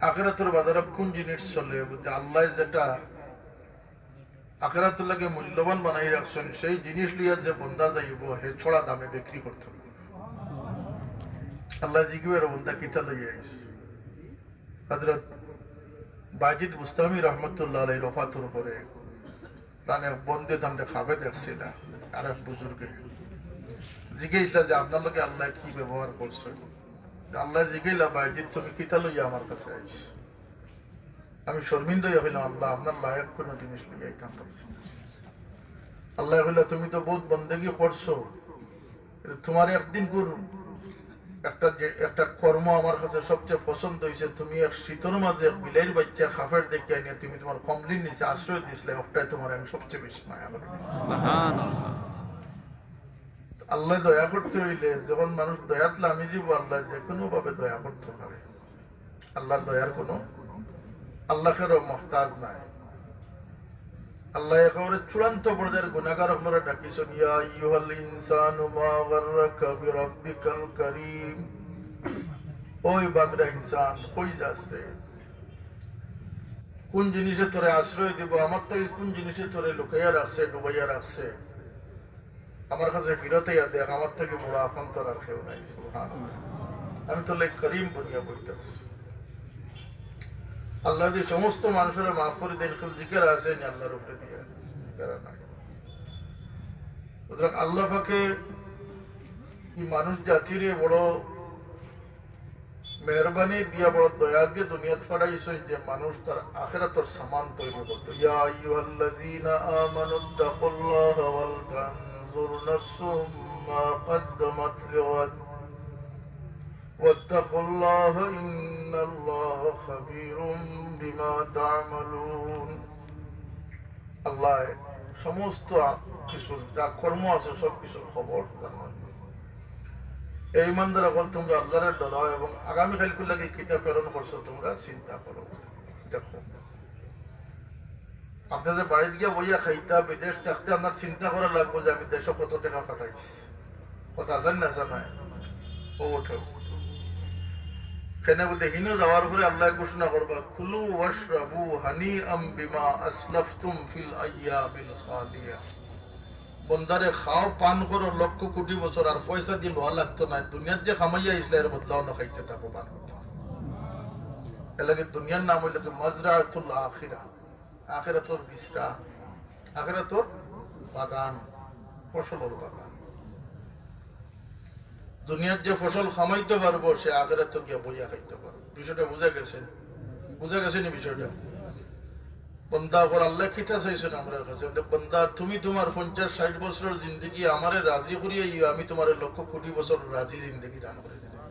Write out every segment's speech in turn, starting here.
আখিরাতের বাজারে কোন জিনিস চলে বলতে আল্লাহ যেটা আখিরাতের লাগে মূল্যবান বানাই রাখছেন সেই জিনিস লিয়া যে বন্দা যাইব হে ছড়া দামে বিক্রি করতে হবে। আল্লাহ জিজ্ঞেস বন্দা কিতা লইয়া আইস। হযরত বাজিদ বুস্তামি রহমতুল্লাহ আলাইহির ওফাতের পরে তানে বন্দে দান্ডে খাবে দেখছে না আর এক বুজুর্গে জিজ্ঞাসা যে আপনার লগে আল্লাহ কি ব্যবহার করছে। আল্লাহ জিজ্ঞাসা বাজিদ তুমি কিতা লইয়া আমার কাছে আইস। আমি শর্মিন্দা হইলাম আল্লাহ আপনার লায়ক কোন জিনিস লইয়া আইতাম পারছি। আল্লাহ বলল তুমি তো বহুত বন্দেগি করছো, তোমার একদিন গুর একটা কর্ম আমার কাছে সবচেয়ে পছন্দ হয়েছে। তুমি এক শীতর মাঝে বিলের বাচ্চা খাফের দেখে আনিয়া তুমি তোমার কমলির নিচে আশ্রয় দিছিলে, ওটাই তোমার আমি সবচেয়ে বেশি মায়া করে দিছি। আল্লাহ দয়া করতে হইলে যখন মানুষ দয়াতলে আমি জীব আল্লাহ যে কোনো ভাবে দয়া করতে পারে। আল্লাহর দয়ার কোনো আল্লাহেরও মহতাজ নাই। আল্লাহ একেবারে চূড়ান্ত পর্যায়ের গুনাহগার আপনারা ডাকিছেন, ইয়া আইয়ুহাল ইনসানু মা গাররাকা বিরাব্বিকাল কারীম। ওই বাগড়া ইনসান কই যাস রে, কোন জিনিসে তোরে আশ্রয় দিব, আমার তো কোন জিনিসে তোরে লুকাইয়া রাখছে ডুবাইয়া রাখছে, আমার কাছে ফিরতে দেখ, আমার থেকে বড় আপন তোর আর কেউ নাই। সুবহানাল্লাহ, আমি তো লেখ করিম বনিয়া বলতেছি। আল্লাহ যদি সমস্ত মানুষের মাফ করে দেন, কেউ জিকির আছে আল্লাহর উপরে দিয়ে নাই। সুতরাং আল্লাহ পাকে এই মানুষ জাতির বড় মেহরবানি দিয়া বড় দয়া দিয়ে দুনিয়াত পাঠাইছেন যে মানুষ তার আখিরাতের সামান তৈরি করতো। ইয়া আইয়ুহাল্লাযীনা আমানুত্তাকুল্লাহা ওয়াল তানজুর নাফসুম মা কদ্দামাত লিগাদ ওয়াত্তাকুল্লাহা ইন্নাল্লাহা খাবীরুম বিমা তা'মালুন। আল্লাহ সমস্ত কিছুর যা কর্ম আছে সব কিছুর খবর জানেন। এই ইমানদার বল তোমরা আল্লাহর ডরাও এবং আগামী কালকে লাগে কিতাব প্রেরণ করছো তোমরা চিন্তা করো। দেখো আপনি যে বাড়িতে গিয়ে বইয়া খাইতা বিদেশ থাকতে আপনার চিন্তা করা লাগবে যে আমি দেশে কত টাকা পাঠাইছি, কথা জান না জানায় ও ওঠে কেন বলতে হিনো যাওয়ার পরে আল্লাহ ঘোষণা করবা, কুলু ওয়াশরাবু হানিআম বিমা আসলাফতুম ফিল আইয়ামিল খালিয়া। বন্দারে খাও পান করো লক্ষ কোটি বছর, আর পয়সা দিয়ে লোয়া লাগতো না। দুনিয়ার যে খামাইয়া ইসলামের বদলাও না খাইতে থাকো পান করতে। এলাকে দুনিয়ার নাম হইল মাজরাতুল আখিরা, আখিরাতুর বিসরা, আখিরাতুর বাগান, ফসলের বাগান। দুনিয়ার যে ফসল খামাইতে পারবো সে আখিরাতে গিয়ে বইয়া খাইতে পারবো। বিষয়টা বুঝা গেছে? বুঝা গেছে নি বিষয়টা? বন্দা ওপর আল্লাহ কিতা চাইছেন আমার কাছে, বন্দা তুমি তোমার 50-60 বছরের জিন্দগি আমারে রাজি করিয়ে আমি তোমার লক্ষ কোটি বছর রাজি জিন্দগি দান করে দিলাম।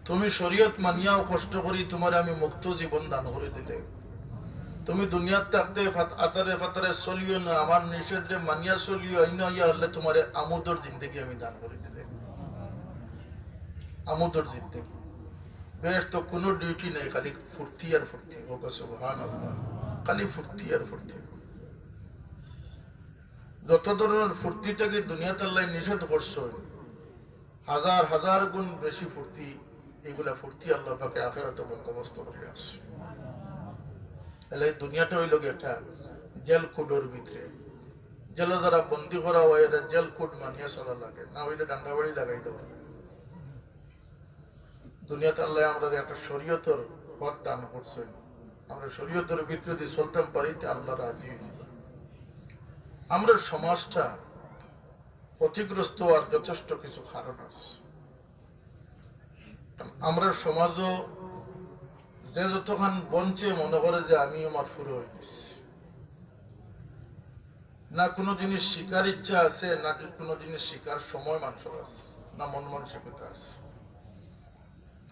তুমি শরীয়ত মানিয়াও কষ্ট করি তোমার আমি মুক্ত জীবন দান করে দিলে। তুমি দুনিয়াতে থাকতে আতারে ফাতারে চলিও না, আমার নিষেধে মানিয়া চলিও ইয়া হলে তোমার আমোদর জিন্দগি আমি দান করে দিলে। আমোদর জিন্দগি বেশ তো কোনো ডিউটি নেই, খালি ফুর্তি আর ফুর্তি। সুবহানাল্লাহ, খালি ফুর্তি আর ফুর্তি। যত ধরনের ফুর্তি থেকে দুনিয়াতে আল্লাহ নিষেধ করছে, হাজার হাজার গুণ বেশি ফুর্তি, এইগুলা ফুর্তি আল্লাহ পাকে আখিরাতে বন্দোবস্ত করে আসছে। তাহলে দুনিয়াটা হইল একটা জেল কুডোর ভিতরে। জেলে যারা বন্দি করা হয় এটা জেল কুড মানিয়ে চলা লাগে, না হইলে ডান্ডা বাড়ি লাগাই দেবো। দুনিয়াতে আল্লাহ আমরা একটা শরীয়তের পথ দান করছেন, আমরা শরীয়তের ভিতরে যদি চলতাম পারি আল্লাহ রাজি। আমরা সমাজটা ক্ষতিগ্রস্ত আর যথেষ্ট কিছু কারণ আছে। আমরা সমাজও যে যতক্ষণ বঞ্চে মনে করে যে আমি আমার শুরু হয়ে গেছি, না কোনো জিনিস শিকার ইচ্ছা আছে, না কোনো জিনিস শিকার সময় মানুষের আছে, না মন মানসিকতা আছে।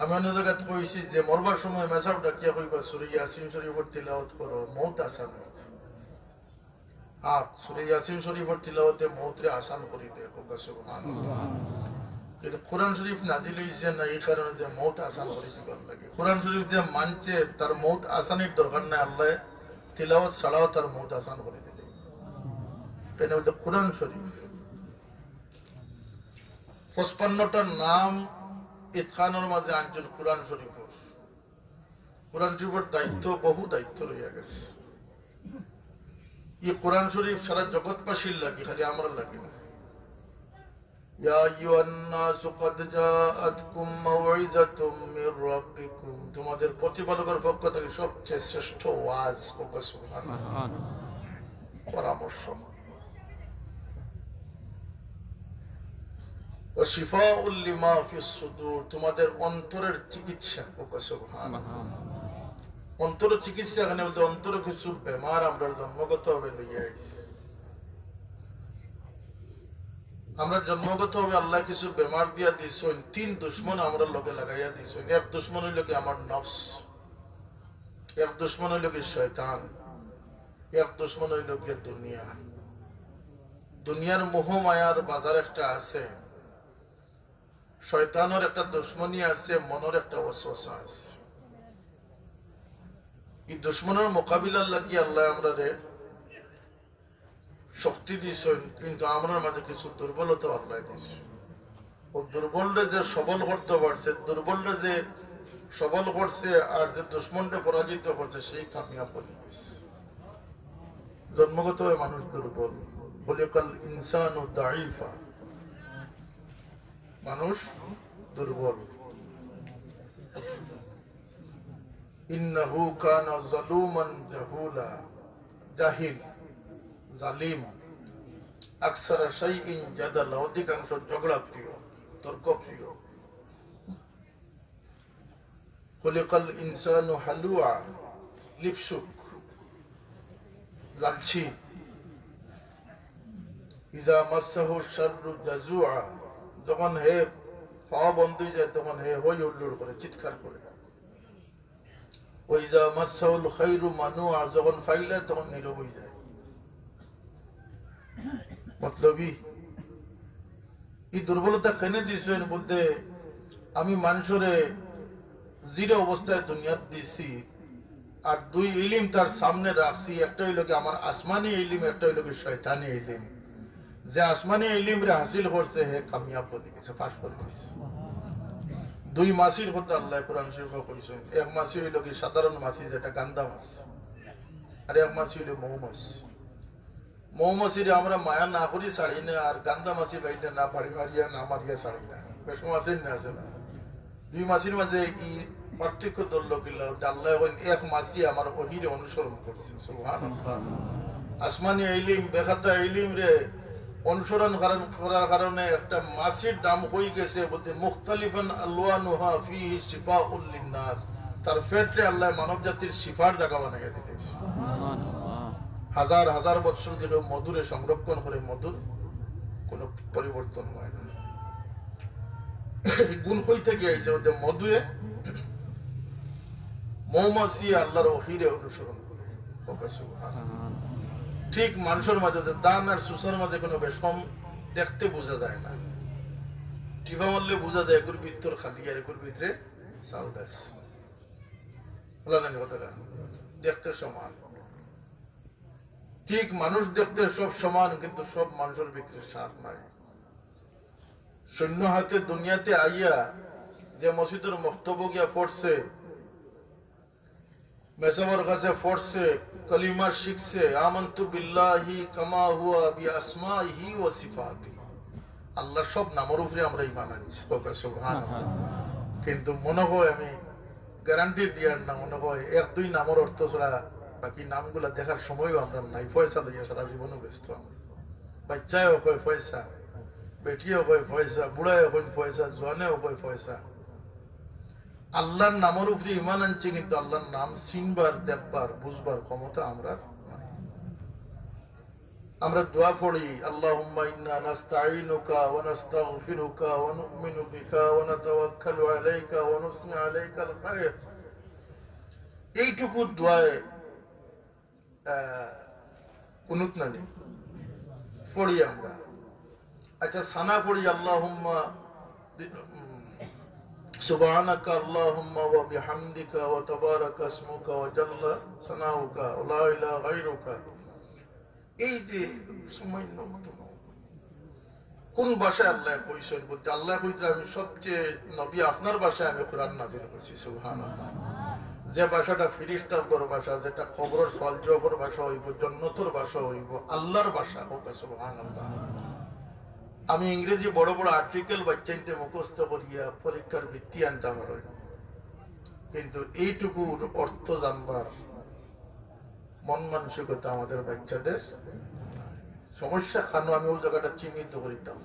আমি অন্য জায়গায় কইছি যে মরবার সময় মেসাব ডাকিয়া কইবা সূরা ইয়াসিন শরীফের তিলাওয়াত করো, মউত আসান হয়। আর সূরা ইয়াসিন শরীফের তিলাওয়াতে মউতরে আসান করে দেয়। সুবহানাল্লাহ। কিন্তু কোরআন শরীফ নাজিল হইছে না এই কারণে যে মউত আসান করে দিবার লাগে। কোরআন শরীফ যে মানছে তার মউত আসানের দরকার নাই, আল্লাহ তিলাওয়াত ছাড়াও তার মউত আসান করে দিবে। কেন বলতে কোরআন শরীফ 55টা নাম ইতকানের মাঝে আনছেন কোরআন শরীফ। কোরআন শরীফের দায়িত্ব, বহু দায়িত্ব রইয়া গেছে। এই কোরআন শরীফ সারা জগৎবাসীর লাগি, খালি আমরা লাগি না। ইয়া আইয়ুহান নাসু ক্বাদ জাআতকুম মাউইযাতুম মির রাব্বিকুম, তোমাদের প্রতিপালকের পক্ষ থেকে সবচেয়ে শ্রেষ্ঠ ওয়াজ, সুবহানাল্লাহ, পরামর্শ। ওয়া শিফাউল লিমা ফিস সুদূর, তোমাদের অন্তরের চিকিৎসা, সুবহানাল্লাহ। অন্তর চিকিৎসা, এখানে বলতে অন্তর কিছু বেমার আমরা জন্মগত ভাবে লইয়া আইছি। আমরা জন্মগত ভাবে আল্লাহ কিছু বেমার দিয়া দিয়েছেন, 3 দুশ্মন আমরা লগে লাগাইয়া দিয়েছেন। এক দুশ্মন হইল কি আমার নফস, এক দুশ্মন হইল কি শয়তান, এক দুশ্মন হইল কি দুনিয়া। দুনিয়ার মোহ মায়ার বাজার একটা আছে, শয়তানের একটা দুশ্মনী আছে, মনের একটা ওয়াসওয়াসা আছে। এই দুশ্মনের মোকাবিলার লাগি আল্লাহ আমরা শক্তি দিয়েছেন, কিন্তু আমার মাঝে কিছু দুর্বলতা আল্লাহ দিয়েছে। ও দুর্বলটা যে সবল করতে পারছে, দুর্বলটা যে সবল করছে, আর যে দুশ্মনটা পরাজিত করছে, সেই কামিয়াব বলে গেছে। জন্মগত মানুষ দুর্বল, খলিকাল ইনসানু দাঈফা, মানুষ দুর্বল। ইন্নাহু কানা যালুমান জাহুলা, জাহিল, জালিম, আকসারা শাইইন জাদালা, অধিকাংশ ঝগড়া প্রিয়, তর্ক প্রিয়। খলিকাল ইনসানু হালুয়া, লিপসুক, লালচি। ইজা মাসসাহু শাররু জাজুআ, যখন হে পাওয়া বন্ধ হয়ে যায় তখন হে হই হুল্লোড় করে, চিৎকার করে। ওইজা মাসসাহুল খায়রু মানুআ, যখন ফাইলে তখন নীরব হয়ে যায়। মতলবি এই দুর্বলতা কেনে দিয়েছেন বলতে, আমি মানুষরে জিরো অবস্থায় দুনিয়াত দিছি, আর 2 ইলিম তার সামনে রাখছি। একটা হইল কি আমার আসমানি ইলিম, একটা হইল কি শয়তানি ইলিম। যে আসমানি ইলিম রে হাসিল করছে হে কামিয়াব বলে গেছে, পাশ করে গেছে। 2 মাসির কথা আল্লাহ কোরআন শরীফে কইছেন। এক মাসি হইল কি সাধারণ মাছি, যেটা গান্দা মাছ, আর এক মাছি হইল মৌমাছ। মৌমাছিরে আমরা মায়া না করি ছাড়ি না, আর গান্দা মাছি বাইতে না পাড়ি মারিয়া না মারিয়া ছাড়ি না, বেশ মাছের না আছে না। 2 মাছির মাঝে ই পার্থক্য ধরল কিল্লা, আল্লাহ এক মাছি আমার ওহিরে অনুসরণ করছে, সুবহানাল্লাহ। আসমানি ইলিম, বেখাতা ইলিম রে অনুসরণ করার কারণে একটা মাছির দাম হয়ে গেছে বলতে মুখতালিফান আলওয়ানুহা ফিহি শিফাউল লিন্নাস, তার পেটে আল্লাহ মানব জাতির শিফার জায়গা বানাইয়া দিতেছে। হাজার হাজার বছর ধরে মধুরে সংরক্ষণ করে, মধুর কোনো পরিবর্তন হয় না। গুণ কই থেকে আইছে বলতে মধুয়ে মৌমাছি আল্লাহর ওহিরে অনুসরণ করে। ঠিক মানুষের মাঝে দান আর সুসার মাঝে কোনো বেশম দেখতে বোঝা যায় না, টিভা মারলে বোঝা যায় এগুর ভিতর খালি আর এগুর ভিতরে চাল গাছ। কথাটা দেখতে সমান, ঠিক মানুষ দেখতে সব সমান, কিন্তু সব মানুষের ভিতরে সার নাই। শূন্য হাতে দুনিয়াতে আইয়া যে মসজিদের বক্তব্য গিয়া পড়ছে, মেসাবর কাছে পড়ছে, কলিমা শিখছে, আমানতু বিল্লাহি কামা হুয়া বিআসমাইহি ওয়া সিফাতিহি, আল্লাহর সব নামের উপরে আমরা ঈমান আনছি, সুবহানাল্লাহ। কিন্তু মনে হয় আমি গ্যারান্টি দিয়ার না, মনে হয় 1-2 নামের অর্থ ছাড়া বাকি নামগুলা দেখার সময়ও আমরা নাই। পয়সা লইয়া সারা জীবনও ব্যস্ত আমরা। বাচ্চাও কয় পয়সা, বেটিও কয় পয়সা, বুড়াও কয় পয়সা, জোয়ানেও কয় পয়সা। আল্লাহর নামের উপরে ঈমান আনছি, কিন্তু আল্লাহর নাম চিনবার, দেখবার, বুঝবার ক্ষমতা আমরা নাই। আমরা দোয়া পড়ি, আল্লাহুম্মা ইন্না নাস্তাঈনুকা ওয়া নাস্তাগফিরুকা ওয়া নু'মিনু বিকা ওয়া নাতাওয়াক্কালু আলাইকা ওয়া নুসনি আলাইকাল খায়র। এইটুকু দোয়ায় কুনুত না পড়ি আমরা। আচ্ছা, সানা পড়ি, আল্লাহুম্মা সুবহানাকা আল্লাহুম্মা ওয়া বিহামদিকা ওয়া তাবারাকা ইসমুকা ওয়া জাল্লা সানাউকা ওয়া লা ইলাহা গায়রুকা। এই যে সামান্য কোন ভাষায় আল্লাহ কইছেন বলতে, আল্লাহ কইতে আমি সবচেয়ে নবী আপনার ভাষায় আমি কোরআন নাযিল করছি, সুবহানাল্লাহ। যে ভাষাটা ফিরিস্তার ভাষা, যেটা কবরের ফলজবর ভাষা হইব, জন্নতর ভাষা হইব, আল্লাহর ভাষা হোক। সুবহানাল্লাহ। আমি ইংরেজি বড় বড় আর্টিকেল বাচ্চাইতে মুখস্থ করিয়া পরীক্ষার ভিত্তি আনতে পারি, কিন্তু এইটুকুর অর্থ জানবার মন মানসিকতা আমাদের বাচ্চাদের সমস্যা। কেন আমি ওই জায়গাটা চিহ্নিত করিতাম।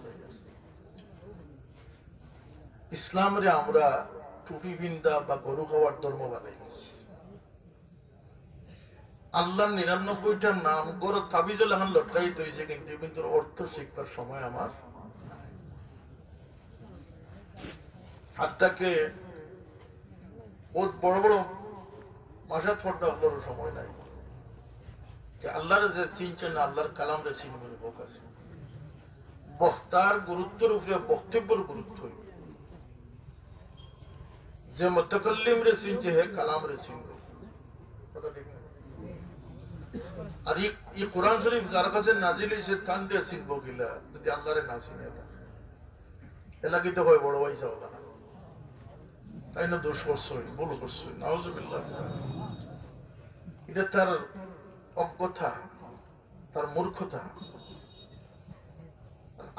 ইসলামরে আমরা টুপি বিন্দা বা গরু খাওয়ার ধর্ম বানাইছি। আল্লাহ ৯৯টার নাম গরু তাবিজল এখন লটকাই হয়েছে, কিন্তু অর্থ শিখবার সময় আমার হাতটাকে বড় বড় মাসা ঠোঁটটা হলোর সময় নাই। আল্লাহর যে চিনছে না, আল্লাহর কালাম রে চিনবেন হোক আছে। বক্তার গুরুত্বের উপরে বক্তব্যের গুরুত্ব, যে মুতাকাল্লিম রে চিনছে হে কালাম রে চিনবে। কথা ঠিক না? আর এই কোরআন শরীফ যার কাছে নাজিল হয়েছে তান দিয়ে চিনবো কিলা যদি আল্লাহরে না চিনে? এলাকিতে হয় বড় পয়সা ওলা, তাই না? দোষ করছই, ভুল করছই, নাউজুবিল্লাহ। এটা তার অজ্ঞতা, তার মূর্খতা।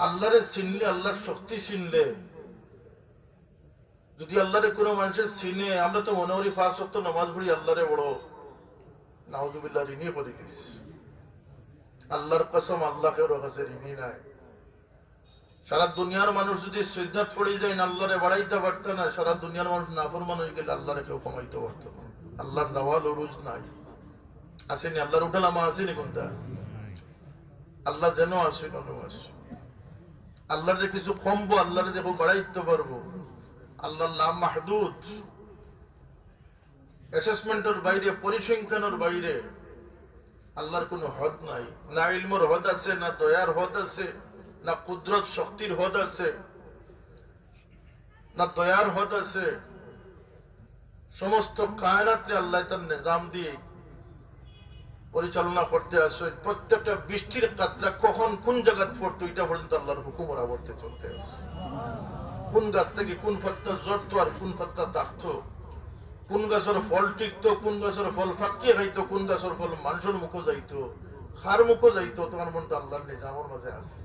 আল্লাহরে চিনলে, আল্লাহর শক্তি চিনলে, যদি আল্লাহরে কোনো মানুষের চিনে, আমরা তো মনে করি ৫ ওয়াক্ত নামাজ পড়ি আল্লাহরে বড় নাউজুবিল্লাহ ঋণী করে দিস। আল্লাহর কসম, আল্লাহকে ওর কাছে ঋণী নাই। সারা দুনিয়ার মানুষ যদি সিদ্ধাত পড়ে যায় না, আল্লাহরে বাড়াইতে পারত না। সারা দুনিয়ার মানুষ নাফরমান হয়ে গেলে আল্লাহরে কেউ কমাইতে পারত না। আল্লাহর দাওয়াল রুজ নাই, আসেনি। আল্লাহর উঠালামা আসেনি কোনটা? আল্লাহ যেন আসে কেন আসে। আল্লাহর যে কিছু কমবো, আল্লাহরে যে বাড়াইতে পারবো। আল্লাহর নাম মাহদুদ, অ্যাসেসমেন্টের বাইরে, পরিসংখ্যানের বাইরে আল্লাহর কোন হদ নাই। না ইলমের হদ আছে, না দয়ার হদ আছে, না কুদরত শক্তির হদ আছে, না দয়ার হদ আছে। সমস্ত কায়নাতকে আল্লাহ তার নিজাম দিয়ে পরিচালনা করতে আসে। প্রত্যেকটা বৃষ্টির কাতরা কখন কোন জায়গা পড়তো, এটা পর্যন্ত আল্লাহর হুকুমের আবর্তে চলতে আসে। কোন গাছ থেকে কোন পাত্তা জড়তো আর কোন পাত্তা থাকতো, কোন গাছের ফল টিকতো, কোন গাছের ফল ফাঁকিয়ে খাইতো, কোন গাছের ফল মানুষের মুখে যাইতো, হার মুখে যাইতো, তোমার মনটা আল্লাহর নিজামের মাঝে আছে।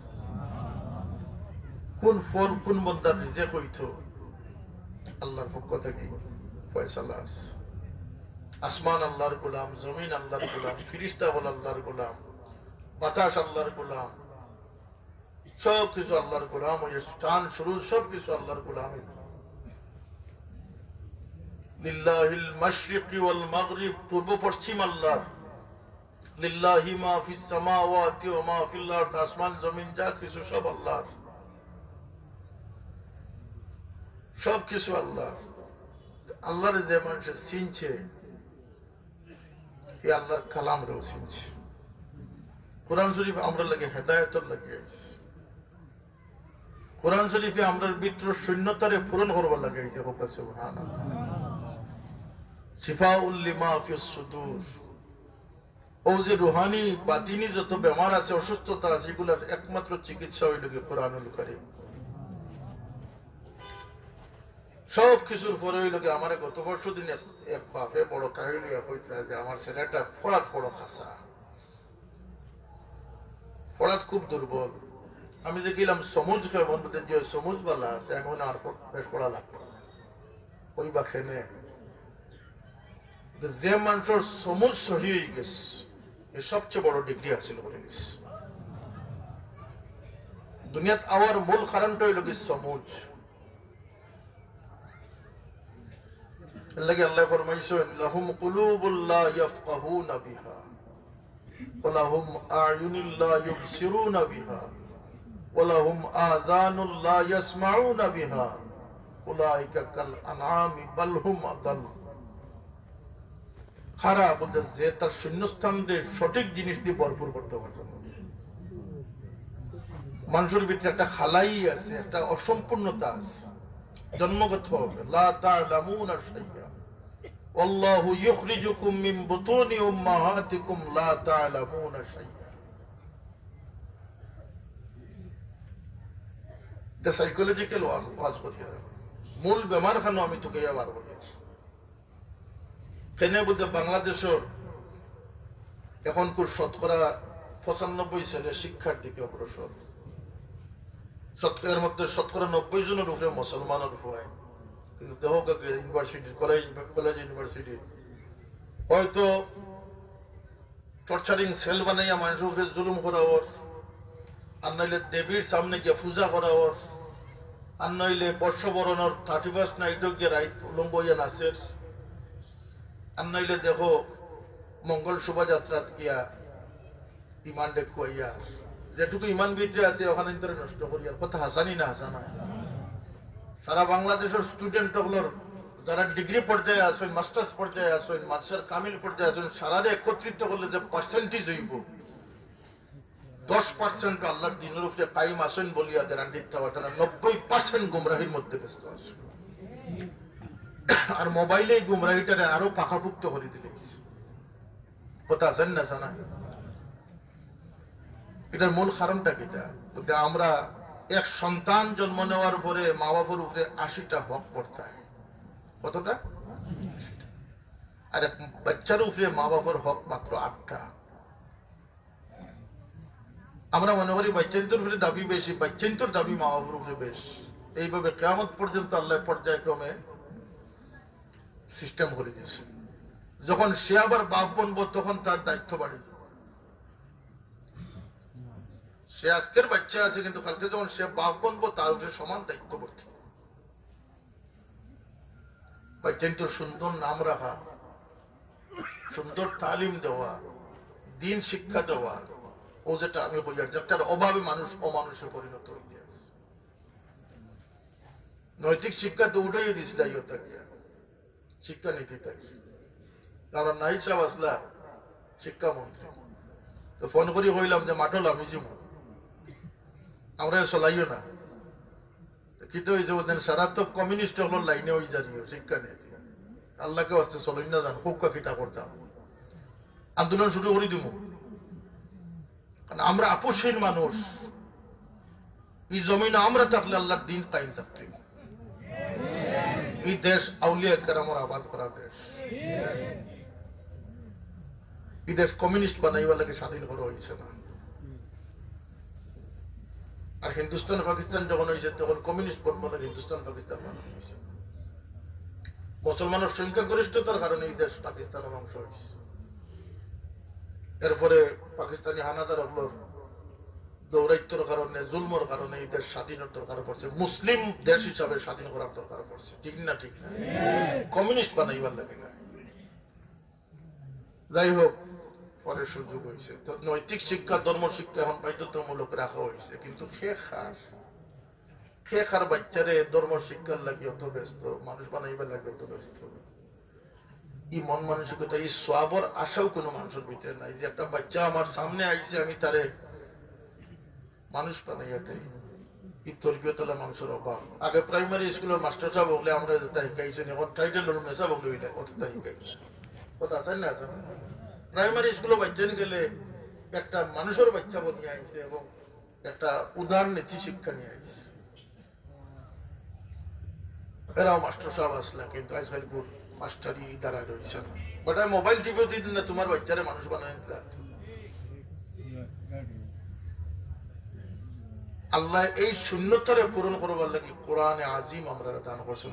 কোন ফল কোন বন্দার রিজেক হইতো, আল্লাহর পক্ষ থেকে ফয়সালা আছে। আসমান আল্লাহর গোলাম, জমিন আল্লাহর গোলাম, ফিরিস্তা হল আল্লাহর গোলাম, বাতাস আল্লাহর গোলাম, সবকিছু আল্লাহর গোলাম। স্থান শুরু সবকিছু আল্লাহর গোলাম। লিল্লাহিল মাশরিকি ওয়াল মাগরিব, পূর্ব পশ্চিম আল্লাহর। লিল্লাহি মা ফিস সামাওয়াতি ওয়া মা ফিল আরদ, আসমান জমিন যা কিছু সব আল্লাহর, সবকিছু আল্লাহর। আল্লাহর যে মানুষ চিনছে, এই আল্লাহর কালাম রেও চিনছে। কোরআন শরীফ আমরা লাগে হেদায়েতের লাগে, কোরআন শরীফে আমরা ভিতর শূন্যতারে পূরণ করবার লাগাইছে। সুবহানাল্লাহ। শিফাউল লিমা ফিস সুদূর, ও যে রুহানি বাতিনি যত বেমার আছে, অসুস্থতা আছে, এগুলোর একমাত্র চিকিৎসা হইল কি কোরআনুল কারীম। সব কিছুর পরে হইল কি, আমার গত বর্ষ দিন এক বাপে বড় কাহিনী হইতে যে আমার ছেলেটা ফড়াত বড় খাসা, ফড়াত খুব দুর্বল। আমি যে গেলাম সমুজ খেয়ে বন্ধুদের যে সমুজ বালা আছে, এখন আর বেশ পড়া লাগতো ওই বা খেনে যে মানুষের সমুজ সহি হয়ে গেছে, এর সবচেয়ে বড় ডিগ্রি হাসিল করে গেছে। দুনিয়াত আওয়ার মূল কারণটা হইল কি সমুজ। লাগে আল্লাহ ফরমাইছেন, লাহুম কুলুবুল লা ইয়াফকাহুনা বিহা ওয়া লাহুম আ'য়ুনুল লা ইউবসিরুনা বিহা ওয়া লাহুম আযানুল লা ইয়াসমাউনা বিহা উলাইকা কাল আনআমি বাল হুম আদাল। খারাপ বলতে যে তার শূন্যস্থান দিয়ে সঠিক জিনিস দিয়ে ভরপুর করতে পারছে না। মানুষের ভিতরে একটা খালাই আছে, একটা অসম্পূর্ণতা আছে জন্মগত ভাবে। লা তা'লামুনা শাইআ ওয়াল্লাহু ইখরিজুকুম মিন বুতুনি উম্মাহাতিকুম লা তা'লামুনা শাইআ। এটা সাইকোলজিক্যাল ওয়াজ করি। মূল বেমার খানো আমি তোকে আবার বলেছি। কেন বলতে বাংলাদেশের এখন খুব শতকরা 95 ছেলে শিক্ষার দিকে অগ্রসর। শতকরার মধ্যে শতকরা 90 জনের উপরে মুসলমানের উপরে, কিন্তু দেহ ইউনিভার্সিটি কলেজ ইউনিভার্সিটি হয়তো টর্চারিং সেল বানাইয়া মানুষের উপরে জুলুম করা ওর, আর নইলে দেবীর সামনে গিয়ে পূজা করা ওর, আর নইলে বর্ষবরণের 31 নাইটও গিয়ে রাইত উলম্ব হইয়া নাচের, আর নইলে দেখো মঙ্গল শোভাযাত্রা গিয়া ইমান দেখুয়া যেটুকু ইমান ভিতরে আছে ওখানে নষ্ট করিয়ার কথা হাসানি না হাসানা। সারা বাংলাদেশের স্টুডেন্ট গুলোর যারা ডিগ্রি পর্যায়ে আসেন, মাস্টার্স পর্যায়ে আসেন, মাস্টার কামিল পর্যায়ে আসেন, সারারে একত্রিত করলে যে পার্সেন্টেজ হইব 10% আল্লাহর দিনের উপরে কায়েম আসেন বলিয়া গ্যারান্টি দিতে পারছে না। 90% গুমরাহির মধ্যে ব্যস্ত আছে। আর মোবাইলে গুমরাহিটারে আরো পাকাপুক্ত করে দিলে কথা আছেন না জানা। এটার মূল কারণটা কিটা বলতে আমরা এক সন্তান জন্ম নেওয়ার পরে মা বাবার উপরে 80টা হক পড়তায়। কতটা? আর এক বাচ্চার উপরে মা বাবার হক মাত্র 8টা। আমরা মনে করি বাচ্চান্তর উপরে দাবি বেশি, বাচ্চান্তর দাবি মা বাবার উপরে বেশ। এইভাবে কিয়ামত পর্যন্ত আল্লাহ পর্যায়ক্রমে সিস্টেম করে দিয়েছে। যখন সে আবার বাপ বনবো তখন তার দায়িত্ব বাড়ে যাবে। সে আজকের বাচ্চা আছে, কিন্তু কালকে যখন সে বাপ বনবো তার উপরে সমান দায়িত্ব পড়ছে। বাচ্চান্তর সুন্দর নাম রাখা, সুন্দর তালিম দেওয়া, দিন শিক্ষা দেওয়া, ও যেটা আমি বলি যেটার অভাবে মানুষ অমানুষে পরিণত হয়ে আছে। নৈতিক শিক্ষা তো উঠাই দিয়েছিল শিক্ষা নীতি থাকি। আমরা নাহিদ সাহেব আসলা শিক্ষামন্ত্রী, তো ফোন করি হইলাম যে মাঠল আমি যাবো, আমরা চলাইও না কিন্তু হয়েছে ওদের সারা তো কমিউনিস্ট হলো লাইনে ওই জানিও শিক্ষা নীতি আল্লাহকে আসতে চলই না জান খুব কিটা করতাম, আন্দোলন শুরু করে দিব। আমরা আপোষহীন মানুষ, এই জমিনে আমরা থাকলে আল্লাহর দিন কায়েম থাকতে। এই দেশ আউলিয়া কেরামের আবাদ করা দেশ। এই দেশ কমিউনিস্ট বানাইবার লাগে স্বাধীন করা হয়েছে না। আর হিন্দুস্তান পাকিস্তান যখন হয়েছে তখন কমিউনিস্ট বনবো না, হিন্দুস্তান পাকিস্তান বানানো হয়েছে। মুসলমানের সংখ্যা গরিষ্ঠতার কারণে এই দেশ পাকিস্তানের অংশ হয়েছে। এরপরে পাকিস্তানি হানাদার হলোর দৌরাইত্যর কারণে, জুলমর কারণে এই দেশ স্বাধীনের দরকার পড়ছে, মুসলিম দেশ হিসাবে স্বাধীন করার দরকার পড়ছে। ঠিক না? ঠিক না? কমিউনিস্ট বানাইবার লাগে না। যাই হোক, পরে সুযোগ হয়েছে তো নৈতিক শিক্ষা, ধর্ম শিক্ষা এখন বাধ্যতামূলক রাখা হয়েছে, কিন্তু খেখার বাচ্চারে ধর্ম শিক্ষার লাগে অত ব্যস্ত, মানুষ বানাইবার লাগে অত ব্যস্ত। এই মন মানসিকতা, এই সওয়াবর আশাও কোনো মানুষের ভিতরে নাই যে একটা বাচ্চা আমার সামনে আইছে আমি তারে মানুষ বানাইয়া দেই। এই তরবিয়তলা মানুষের অভাব। আগে প্রাইমারি স্কুলের মাস্টার সাহেব বললে আমরা যেটা শিখাইছেন, এখন টাইটেল মেসা বললে অতটা শিখাইছে। কথা আছে না? আছে। প্রাইমারি স্কুলে বাচ্চা গেলে একটা মানুষের বাচ্চা নিয়ে আইছে এবং একটা উদার নীতি শিক্ষা নিয়ে আইছে। এরাও মাস্টার সাহেব আসলে, কিন্তু আজকাল মাস্টারই দ্বারা রয়েছে না। বাট মোবাইল টিভিও দিন না তোমার বাচ্চারে মানুষ বানায়। আল্লাহ এই শূন্যতারে পূরণ করবার লাগে কোরআনে আজিম আমরা দান করছেন।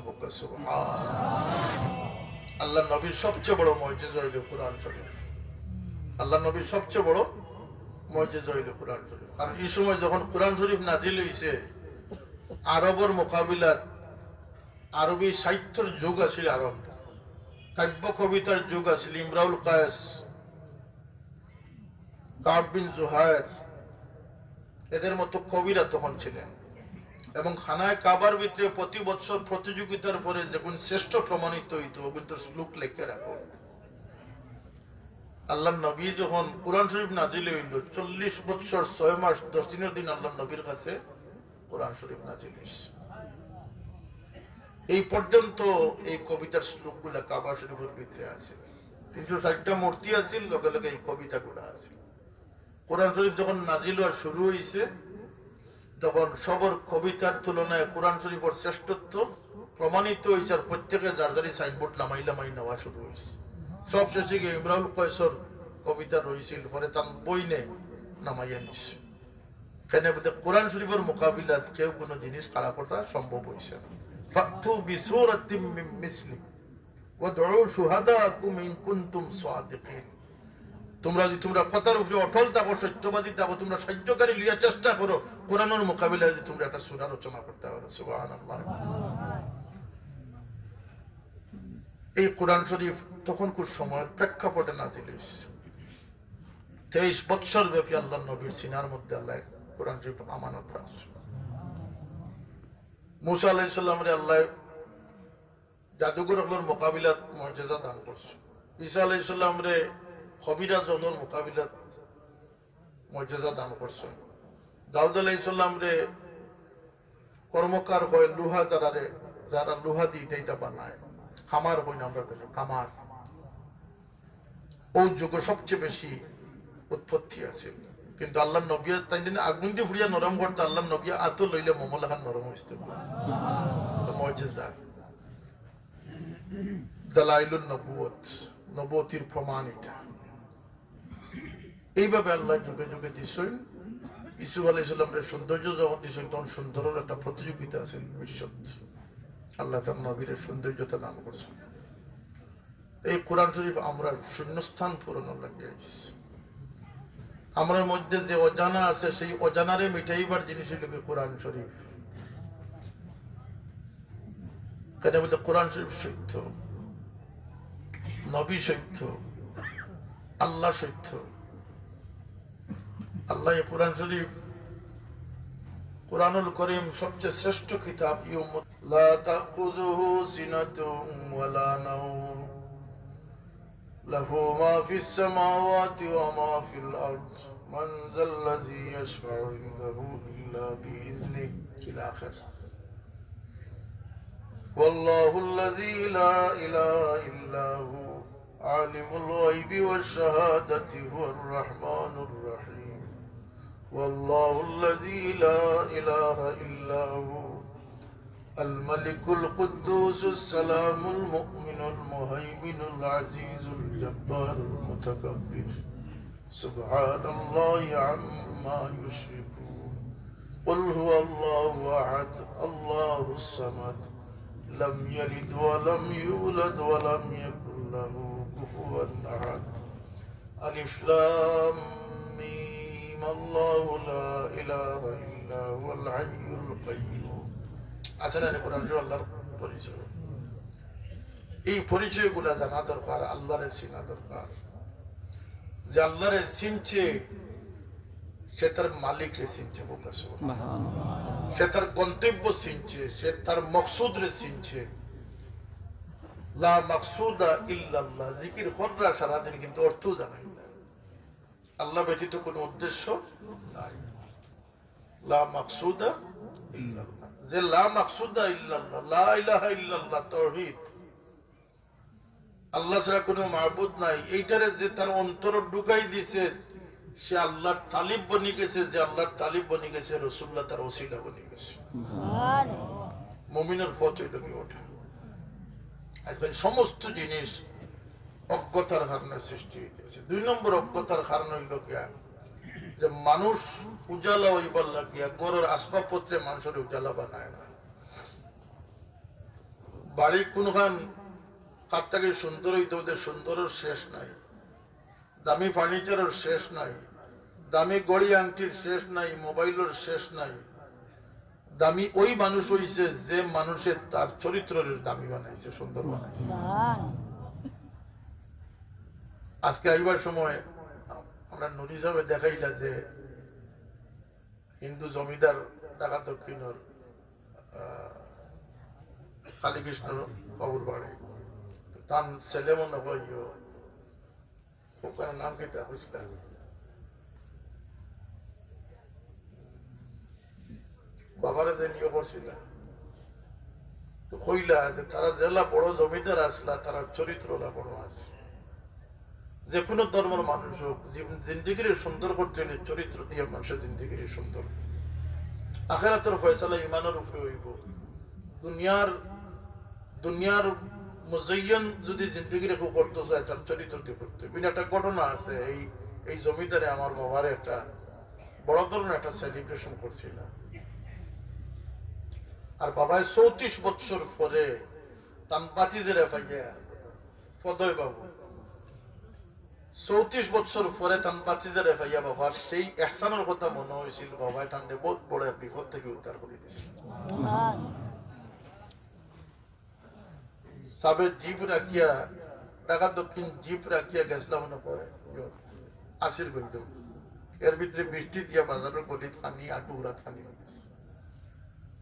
আল্লাহ নবীর সবচেয়ে বড় মুজিজা হইল কোরআন শরীফ। আল্লাহ নবীর সবচেয়ে বড় মুজিজা হইল কোরআন শরীফ। কারণ এই সময় যখন কোরআন শরীফ নাজিল হইছে, আরবের মোকাবিলার আরবি সাহিত্যের যুগ আছিল, আরব কাব্য কবিতার যুগ আছিল। ইমরাউল কায়েস, কাব বিন জুহায়ের, এদের মতো কবিরা তখন ছিলেন। এবং খানায় কাবার ভিতরে প্রতি বছর প্রতিযোগিতার পরে যখন শ্রেষ্ঠ প্রমাণিত হইত কিন্তু শ্লোক লেখে রাখো। আল্লাহ নবী যখন কোরআন শরীফ নাজিল হইল, 40 বছর 6 মাস 10 দিনের দিন আল্লাহ নবীর কাছে কোরআন শরীফ নাজিল হইছে। এই পর্যন্ত এই কবিতার শ্লোক গুলা কাবা শরীফের ভিতরে আছে। 360টা মূর্তি আছে, লগে লগে এই কবিতা গুলা আছে। কোরআন শরীফ যখন নাজিল হওয়া শুরু হয়েছে তখন সবর কবিতার তুলনায় কোরআন শরীফের শ্রেষ্ঠত্ব প্রমাণিত হয়েছে। আর প্রত্যেকে যার যারি সাইনবোর্ড লামাই নেওয়া শুরু হয়েছে। সব শেষে গিয়ে ইমরাউল কয়সর কবিতা রয়েছিল, পরে তার বই নে নামাইয়া নিস। কেন কোরআন শরীফের মোকাবিলাত কেউ কোনো জিনিস খাড়া করা সম্ভব হয়েছে না। ফাতু বিসূরাতিম মিন মিসলি ওয়াদউ শুহাদাকুম ইন কুনতুম সাদিকিন। তোমরা যদি তোমরা কথার উপরে অটল থাকো, সত্যবাদী থাকো, তোমরা সাহায্যকারী লিয়ার চেষ্টা করো, কোরআনের মোকাবিলায় যদি তোমরা একটা সূরা রচনা করতে পারো। সুবহানাল্লাহ। এই কোরআন শরীফ তখন কোন সময়ের প্রেক্ষাপটে নাযিল হয়েছে। 23 বছর ব্যাপী আল্লাহর নবীর সিনার মধ্যে আল্লাহ কোরআন শরীফ আমানত রাখছে। মুসা আলাইহিস সালামরে আল্লাহ জাদুঘরগুলোর মোকাবিলাত মুজিজা দান করছে। ঈসা আলাইহিস সালামরে খবিরা জনের মোকাবিলাত মুজিজা দান করছে। দাউদ আলাইহিস সালামরে কর্মকার হয় লোহা যারা লোহা দিয়ে এটা বানায়, খামার হই না আমরা দেশে খামার। ও যুগে সবচেয়ে বেশি উৎপত্তি আছে, কিন্তু আল্লাহ নবী তাই দিন আগুন দিয়ে ফুড়িয়া নরম করতে আল্লাহ নবী আত লইলে মমলাখান নরম হইতে মুজিজা। দালাইলুন নবুয়ত, নবুয়তির প্রমাণ এটা। এইভাবে আল্লাহ যুগে যুগে দিছেন। ইসুফ আলাইহিস সালামের সৌন্দর্য যখন দিছেন তখন সুন্দরের একটা প্রতিযোগিতা আছে বিশ্বত। আল্লাহ তার নবীর সৌন্দর্যতা দান করছেন। এই কোরআন শরীফ আমরা শূন্যস্থান পূরণ লাগিয়েছি। আমার মধ্যে যে অজানা আছে সেই অজানারে মিটাইবার জিনিস হইল কোরআন শরীফ। কেন বলতে কোরআন শরীফ সত্য, নবী সত্য, আল্লাহ সত্য। আল্লাহ কোরআন শরীফ, কুরআনুল কারীম সবচেয়ে শ্রেষ্ঠ কিতাব। লা তাকুযুহু সিনাতুন ওয়ালা নাওম লাহু মা ফিস সামাওয়াতি ওয়া মা ফিল আরদ মান যাল্লাযী ইয়াশফাউ ইনদাহু ইল্লা বিইذনিহি ইলা আখির। ওয়াল্লাহুল্লাযী লা ইলাহা ইল্লা হু আলিমুল গায়বি ওয়াশ শাহাদাতি হুয়ার রাহমানুর রাহিম। والله الذي لا إله إلا هو الملك القدوس السلام المؤمن المهيمن العزيز الجبار المتكبر سبحان الله عما يشركون. قل هو الله أحد الله الصمد لم يلد ولم يولد ولم يكن له كفوا أحد. ألف لام ميم الله لا إله إلا هو الحي القيوم. আসলে কোরআন শরীফ আল্লাহর পরিচয়। এই পরিচয়গুলো জানা দরকার, আল্লাহরে চিনা দরকার। যে আল্লাহরে চিনছে সে তার মালিকরে চিনছে, সে তার গন্তব্য চিনছে, সে তার মকসুদরে চিনছে। লা মাকসুদা ইল্লাল্লাহ, জিকির কররা সারাদিন কিন্তু অর্থ জানাই না। আল্লাহ ব্যতীত কোন উদ্দেশ্য নাই। লা মাকসুদা ইল্লাল্লাহ, যে লা মাকসুদা ইল্লাল্লাহ, লা ইলাহা ইল্লাল্লাহ তাওহীদ, আল্লাহ ছাড়া কোনো মাবুদ নাই, এইটারে যে তার অন্তর ঢুকাই দিয়েছে সে আল্লাহর তালিব বনি গেছে। যে আল্লাহর তালিব বনি গেছে রাসূলুল্লাহ তার ওসিলা বনি গেছে। মুমিনের পথ হইল কি ওঠা। আজকাল সমস্ত জিনিস অজ্ঞতার কারণে সৃষ্টি হইতেছে। 2 নম্বর অজ্ঞতার কারণ হইল গিয়া যে মানুষ উজালা হইবার লাগিয়া ঘরের আসবাবপত্রে মানুষের উজালা বানায় না। বাড়ি কোনখান কার থেকে সুন্দর হইতে ওদের সুন্দরের শেষ নাই, দামি ফার্নিচারের শেষ নাই, দামি গড়ি আংটির শেষ নাই, মোবাইলের শেষ নাই। দামি ওই মানুষ হইছে যে মানুষের তার চরিত্রের দামি বানাইছে, সুন্দর বানাইছে। আজকে আইবার সময় আমরা নুরি সাহেব দেখাইলা যে হিন্দু জমিদার ঢাকা দক্ষিণের কালীকৃষ্ণ বাবুর বাড়ি, তার ছেলে মনে হয় ওখানে নাম কেটে হয়েছিল বাবারা যে নিয়ে করছিল তো কইলা যে তারা জেলা বড় জমিদার আসলা তারা চরিত্রলা বড় আছে। যে কোনো ধর্মের মানুষ হোক জিন্দিগির সুন্দর করতে হলে চরিত্র দিয়ে মানুষের জিন্দিগির সুন্দর। আখিরাতের ফয়সালা ইমানের উপরে হইব। দুনিয়ার মুজাইয়ান যদি জিন্দগি রেখে করতে চায় তার চরিত্র দিয়ে করতে বিনা একটা ঘটনা আছে। এই জমিদারে আমার বাবার একটা বড় ধরনের একটা সেলিব্রেশন করছিল, আর বাবায় 34 বছর পরে তান বাতিদের ফাইয়া পদয় বাবু 34 বছর পরে তান বাতিদের ফাইয়া বাবার সেই এহসানের কথা মনে হয়েছিল। বাবায় তান্ডে বহুত বড় বিপদ থেকে উদ্ধার করে দিয়েছিল। সাবে জিপ রাখিয়া ঢাকা দক্ষিণ জিপ রাখিয়া গেছিলাম মনে করে আসির গঞ্জ, এর ভিতরে বৃষ্টি দিয়া বাজারের গলিত পানি আটুরা পানি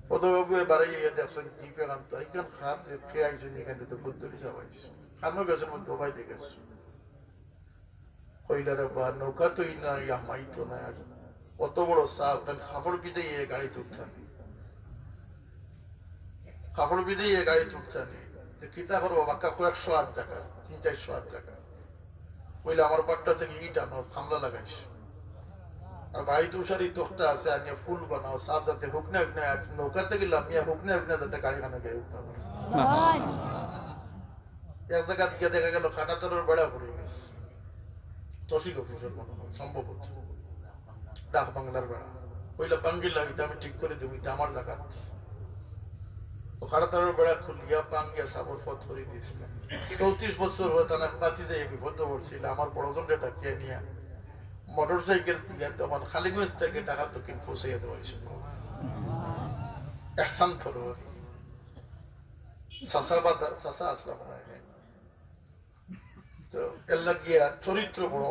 পদবাবু এবারে দেখছেন জিপে কান্ত এইখান খার খেয়ে আইসেন, এখান থেকে ফুদ্দুরি চাবাইছে খানো গেছেন মধ্যে ভাই দেখেছ কইলারে বা নৌকা তো না মাই তো না, অত বড় সাপ তার খাফড় বিদে গাড়ি তুলতেন, খাফড় বিদে গাড়ি তুলতেন। কিতা করবো বাক্কা কয়েকশো 8 টাকা 300-400 টাকা বইলে আমার বাট্টা থেকে ইট আনো খামলা লাগাইস, আর ভাই তুষারি তোখটা আছে আর ফুল বানাও সাপ যাতে হুকনে হুকনে নৌকা থেকে লামিয়া হুকনে হুকনে যাতে গাড়ি খানা গিয়ে উঠতে পারে। এক জায়গা গিয়ে দেখা গেল খাটাতরের বেড়া পড়ে গেছে, তহসিল অফিসের মনে হয় সম্ভবত ডাক বাংলার বেড়া, ওইলা বাঙ্গিলা এটা আমি ঠিক করে দেবো, এটা আমার জায়গা। খাটাতরের বেড়া খুলিয়া বাঙ্গিয়া সাবর পথ ধরে দিয়েছিলাম। 34 বছর হয়ে তার বাতি যাই বিপদ পড়ছিল। আমার বড় জনটা ডাকিয়ে নিয়ে মোটর সাইকেল দিয়ে তখন খালিগঞ্জ থেকে ঢাকা দক্ষিণ পৌঁছাইয়া দেওয়া হয়েছিল। এহসান ফরওয়ারি চাষা আসলাম তো এর লাগিয়া চরিত্র বড়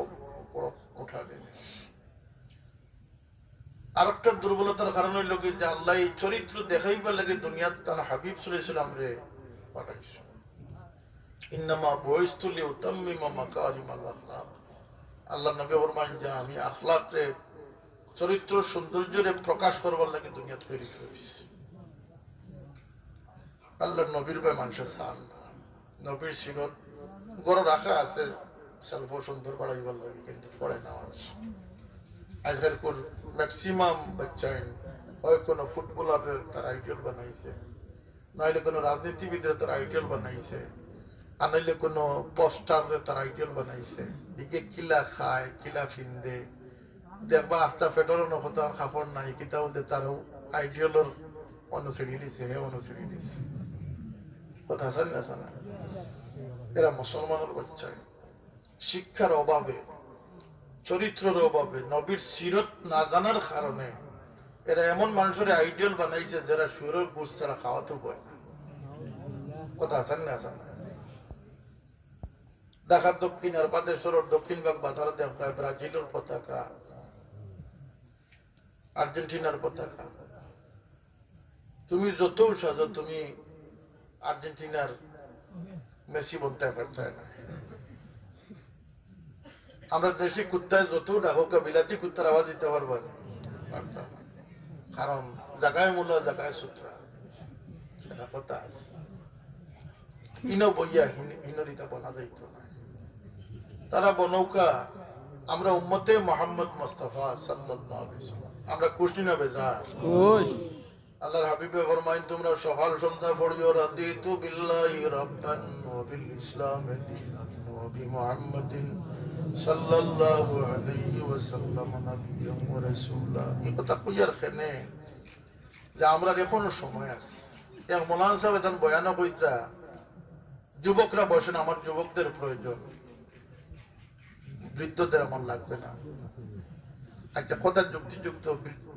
বড় ওঠা জিনিস। আর একটা দুর্বলতার কারণ হইল কি যে আল্লাহ এই চরিত্র দেখাইবার লাগে দুনিয়ার তার হাবিব সাল্লাল্লাহু আলাইহি পাঠাইছে। ইন্নামা বুইস্তু লিউতাম্মিমা মাকারিমাল আখলাক, আল্লাহ নবী ফরমান যে আমি আখলাকরে চরিত্র সৌন্দর্যরে প্রকাশ করবার লাগে দুনিয়া তৈরি করেছি। আল্লাহ নবীর ভাই মানুষের সান নবীর সিরত গড় রাখা আছে সেলফ সুন্দর বাড়াইবার লাগে, কিন্তু পড়ে না মানুষ। আজকাল ম্যাক্সিমাম বাচ্চাই হয় কোনো ফুটবলারের তার আইডিয়াল বানাইছে, নাইলে কোনো রাজনীতিবিদের তার আইডিয়াল বানাইছে, আর নাইলে কোনো পোস্টারের তার আইডিয়াল বানাইছে। দিকে কিলা খায় কিলা ফিন্দে দেখবা আফতা ফেটরও নকতো আর কাপড় নাই কিতাও দে তারও আইডিয়ালের অনুসরী দিছে, হে অনুসরী দিছে। কথা আছেন না জানা? এরা মুসলমানের বাচ্চা শিক্ষার অভাবে চরিত্রের অভাবে নবীর সিরত না জানার কারণে এরা এমন মানুষের আইডিয়াল বানাইছে যারা সুরের বুঝ ছাড়া খাওয়াতে পারে না। কথা আছেন না জানা? ঢাকার দক্ষিণ আর বাদেশ্বরের দক্ষিণ ভাগ বাজারে দেখা ব্রাজিলের পতাকা, আর্জেন্টিনার পতাকা। তুমি যত সাজো তুমি আর্জেন্টিনার মেসি বলতে পারতে না। আমরা দেশি কুত্তায় যত ডাকুক বিলাতি কুত্তার আওয়াজ দিতে পারবো না, কারণ জায়গায় মূল্য জায়গায় সূত্রা কথা আছে। ইনো বইয়া হিনরিতা বনা যাইত না, তারা বনৌকা। আমরা উম্মতে মুহাম্মদ মুস্তাফা সাল্লাল্লাহু আলাইহি ওয়াসাল্লাম আমরা খুশি না বেজার? খুশ। আল্লাহর হাবিবে ফরমায়েন তোমরা সকাল সন্ধ্যা পড়িও রাদিতু বিল্লাহি রাব্বান ওয়া বিল ইসলামি দীনান ওয়া বিমুহাম্মাদিন সাল্লাল্লাহু আলাইহি ওয়াসাল্লাম নাবিয়্যান ওয়া রাসূলা। এই কথা কইয়ার খেনে যে আমরা এখনো সময় আছে। এক মোলানা সাহেব তখন বয়ান কইতরা যুবকরা বসেন, আমার যুবকদের প্রয়োজন, বৃদ্ধদের আমার লাগবে না। একটা কথা যুক্তিযুক্ত,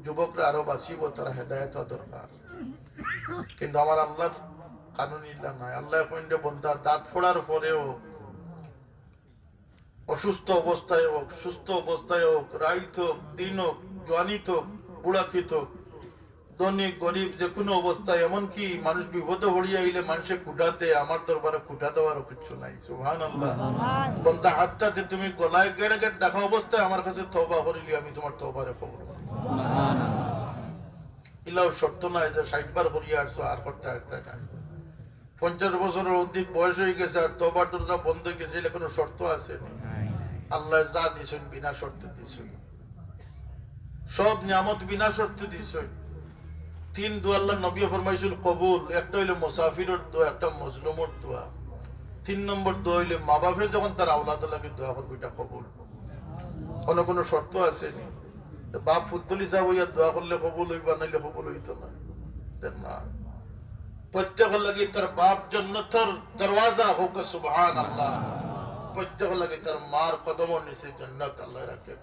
যুবকরা আরো বাঁচিব, তারা হেদায়েত দরকার। কিন্তু আমার আল্লাহর কানুন ইল্লা নাই। আল্লাহ কইন্ডে বন্দার দাঁত ফোড়ার পরেও, অসুস্থ অবস্থায় হোক, সুস্থ অবস্থায় হোক, রাইত হোক, দিন হোক, জোয়ানিত হোক, বুড়াকিত হোক, ধনী গরিব যে কোনো অবস্থায়, এমনকি মানুষ বিপদে হড়িয়ে আইলে মানুষে কুটাতে, আমার দরবারে কুটা দেওয়ারও কিছু নাই। সুবহানাল্লাহ। বন্দা হাতটাতে তুমি গলায় গেড়ে গেড়ে ডাকা অবস্থায় আমার কাছে তওবা করিলি, আমি তোমার তওবারে কবুল করব। ইলাও শর্ত নাই যে 60 বার করিয়া আসছো আর করতে আসতে নাই। 50 বছরের অধিক বয়স হয়ে গেছে আর তওবার দরজা বন্ধ হয়ে গেছে, এটা কোনো শর্ত আছে? আল্লাহ যা দিছেন বিনা শর্তে দিছেন, সব নিয়ামত বিনা শর্তে দিছেন। 3 দোয়া আল্লাহ নবী ফরমাইছিল কবুল, একটা হইল মুসাফিরের দোয়া, একটা মজলুমের দোয়া। তিন নম্বর দোয়া হইলে মা বাপের যখন তার আওলাদ লাগে দোয়া করবে এটা কবুল। কোনো শর্ত আছে নি? বাপ ফুদ্দুলি সাহেব হইয়া দোয়া করলে কবুল হইবা, নাইলে কবুল হইতো না। প্রত্যেক লাগে তার বাপ জান্নাতের দরওয়াজা হোক, সুবহানাল্লাহ। প্রত্যেক লাগে তার মার কদমের নিচে জান্নাত আল্লাহ রাখে।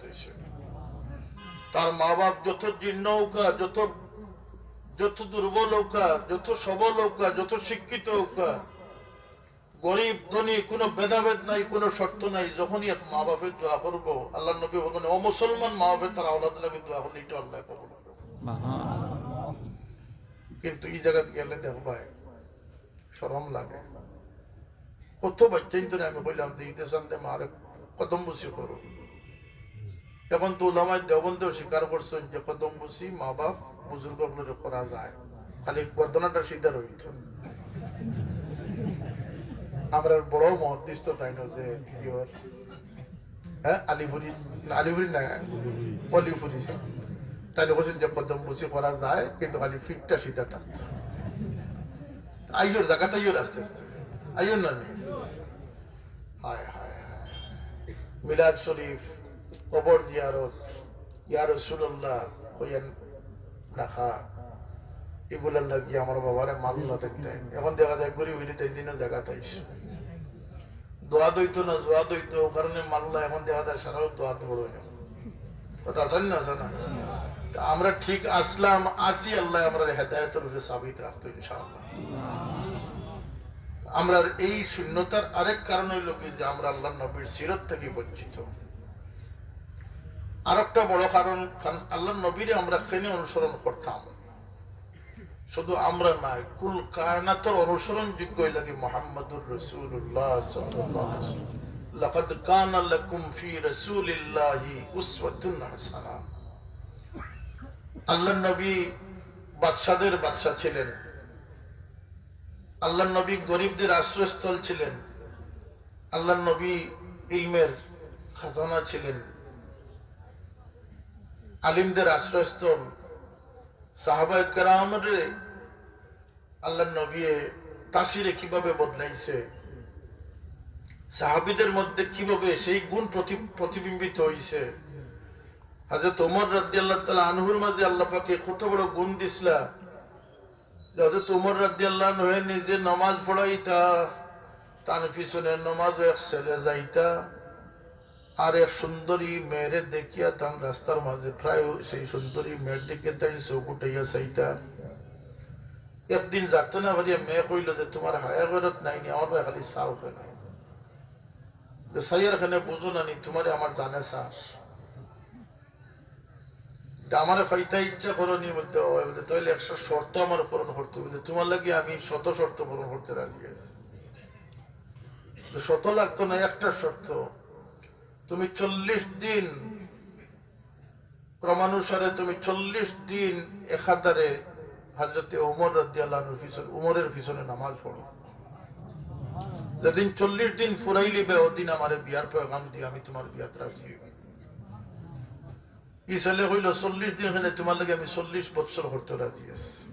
তার মা বাপ যত জীর্ণ হোক, যত দুর্বল হোক, যত সবল হোক, যত শিক্ষিত হোক, গরিব ধনী কোনো ভেদাভেদ নাই, কোনো শর্ত নাই। যখনই এক মা বাপের দোয়া করবো, আল্লাহ নবী বলেন ও মুসলমান মা বাপের তার আওলাদ লাগে দোয়া করলে এটা আল্লাহ কবুল করবে। কিন্তু এই জায়গা গেলে দেখবাই শরম লাগে। কত বাচ্চাই তো আমি বললাম যে ঈদে সামনে মারে কদম বসি করো। এখন তো ওলামায় দেওবন্দেও স্বীকার করছেন যে কদম বসি মা বাপ বুজুর্গ করা যায়, খালি গর্দনাটা সিধা রইত। আমরা বড় মহাদিস তো তাই না যে আলিপুরি না অলিপুরি তাই বলছেন যে কদম বসি করা যায়, কিন্তু খালি ফিটটা সিধা থাকতো। আইয়োর জায়গাটা আইয়োর আস্তে আস্তে আইয়োর না নেই। হায় হায় হায়, মিলাদ শরীফ, কবর জিয়ারত, ইয়া রাসূলুল্লাহ কইয়েন রাখা, এগুলোর লাগি আমার বাবারে মাল্লা দেখতে। এখন দেখা যায় গরিব হইতে দিনে জায়গা তাইস দোয়া দইত না, জোয়া দইত কারণে মাল্লা এখন দেখা যায় সারাও দোয়া বড় হইল। কথা আছেন না আছে না? আমরা ঠিক আসলাম আসি, আল্লাহ আমরা হেদায়েতের উপরে সাবিত রাখতো ইনশাআল্লাহ। আমরা এই শূন্যতার আরেক কারণ হইল কি যে আমরা আল্লাহ নবীর সিরত থেকে বঞ্চিত। আরেকটা বড় কারণ, আল্লাহ নবীরে আমরা কেনে অনুসরণ করতাম, শুধু আমরা নাই, কুল কায়নাতের অনুসরণ যোগ্য লাগে মুহাম্মদুর রাসূলুল্লাহ সাল্লাল্লাহু আলাইহি ওয়াসাল্লাম। লাকাদ কানা লাকুম ফি রাসূলিল্লাহি উসওয়াতুন হাসানাহ। আল্লাহ নবী বাদশাদের বাদশা ছিলেন, আল্লাহ নবী গরিবদের আশ্রয়স্থল ছিলেন, আল্লাহ নবী ইলমের খাজানা ছিলেন, আলিমদের আশ্রয়স্থল। সাহাবায়ে কেরামরে আল্লাহ নবী তাসিরে কিভাবে বদলাইছে, সাহাবীদের মধ্যে কিভাবে সেই গুণ প্রতিবিম্বিত হইছে। হযরত ওমর রাদিয়াল্লাহু তাআলা আনহুর মাঝে আল্লাহ পাকে কত বড় গুণ দিছলা। হযরত ওমর রাদিয়াল্লাহু আনহু নিজে নামাজ পড়াইতা, তার পিছনে নামাজ এক ছেলে যাইতা, আর এক সুন্দরী মেয়েরে দেখিয়া তার রাস্তার মাঝে প্রায় সেই সুন্দরী মেয়ের দিকে তাই চোখ উঠাইয়া চাইতা। একদিন যাতে না পারিয়া মেয়ে কইল যে তোমার হায়া গরত নাই নি, আমার ভাই খালি চাও কেন সাইয়ার খানে বুঝো না নি, তোমার আমার জানে চাস আমার ফাইতা ইচ্ছা করো নি। বলতে তাহলে 100 শর্ত আমার পূরণ করতে বলতে, তোমার লাগে আমি 100 শর্ত পূরণ করতে রাজি আছি। 100 লাগতো না, একটা শর্ত, তুমি 40 দিন ক্রমানুসারে তুমি 40 দিন একাধারে হযরতে ওমর রাদিয়াল্লাহু আনহুর পিছনে, উমরের পিছনে নামাজ পড়ো। যেদিন 40 দিন ফুরাই লিবে ওদিন আমারে বিয়ার পয়গাম দিয়ে আমি তোমার বিয়াত রাজি হইব। ই ছেলে হইল 40 দিন এখানে তোমার লাগে আমি 40 বছর করতে রাজি আছি।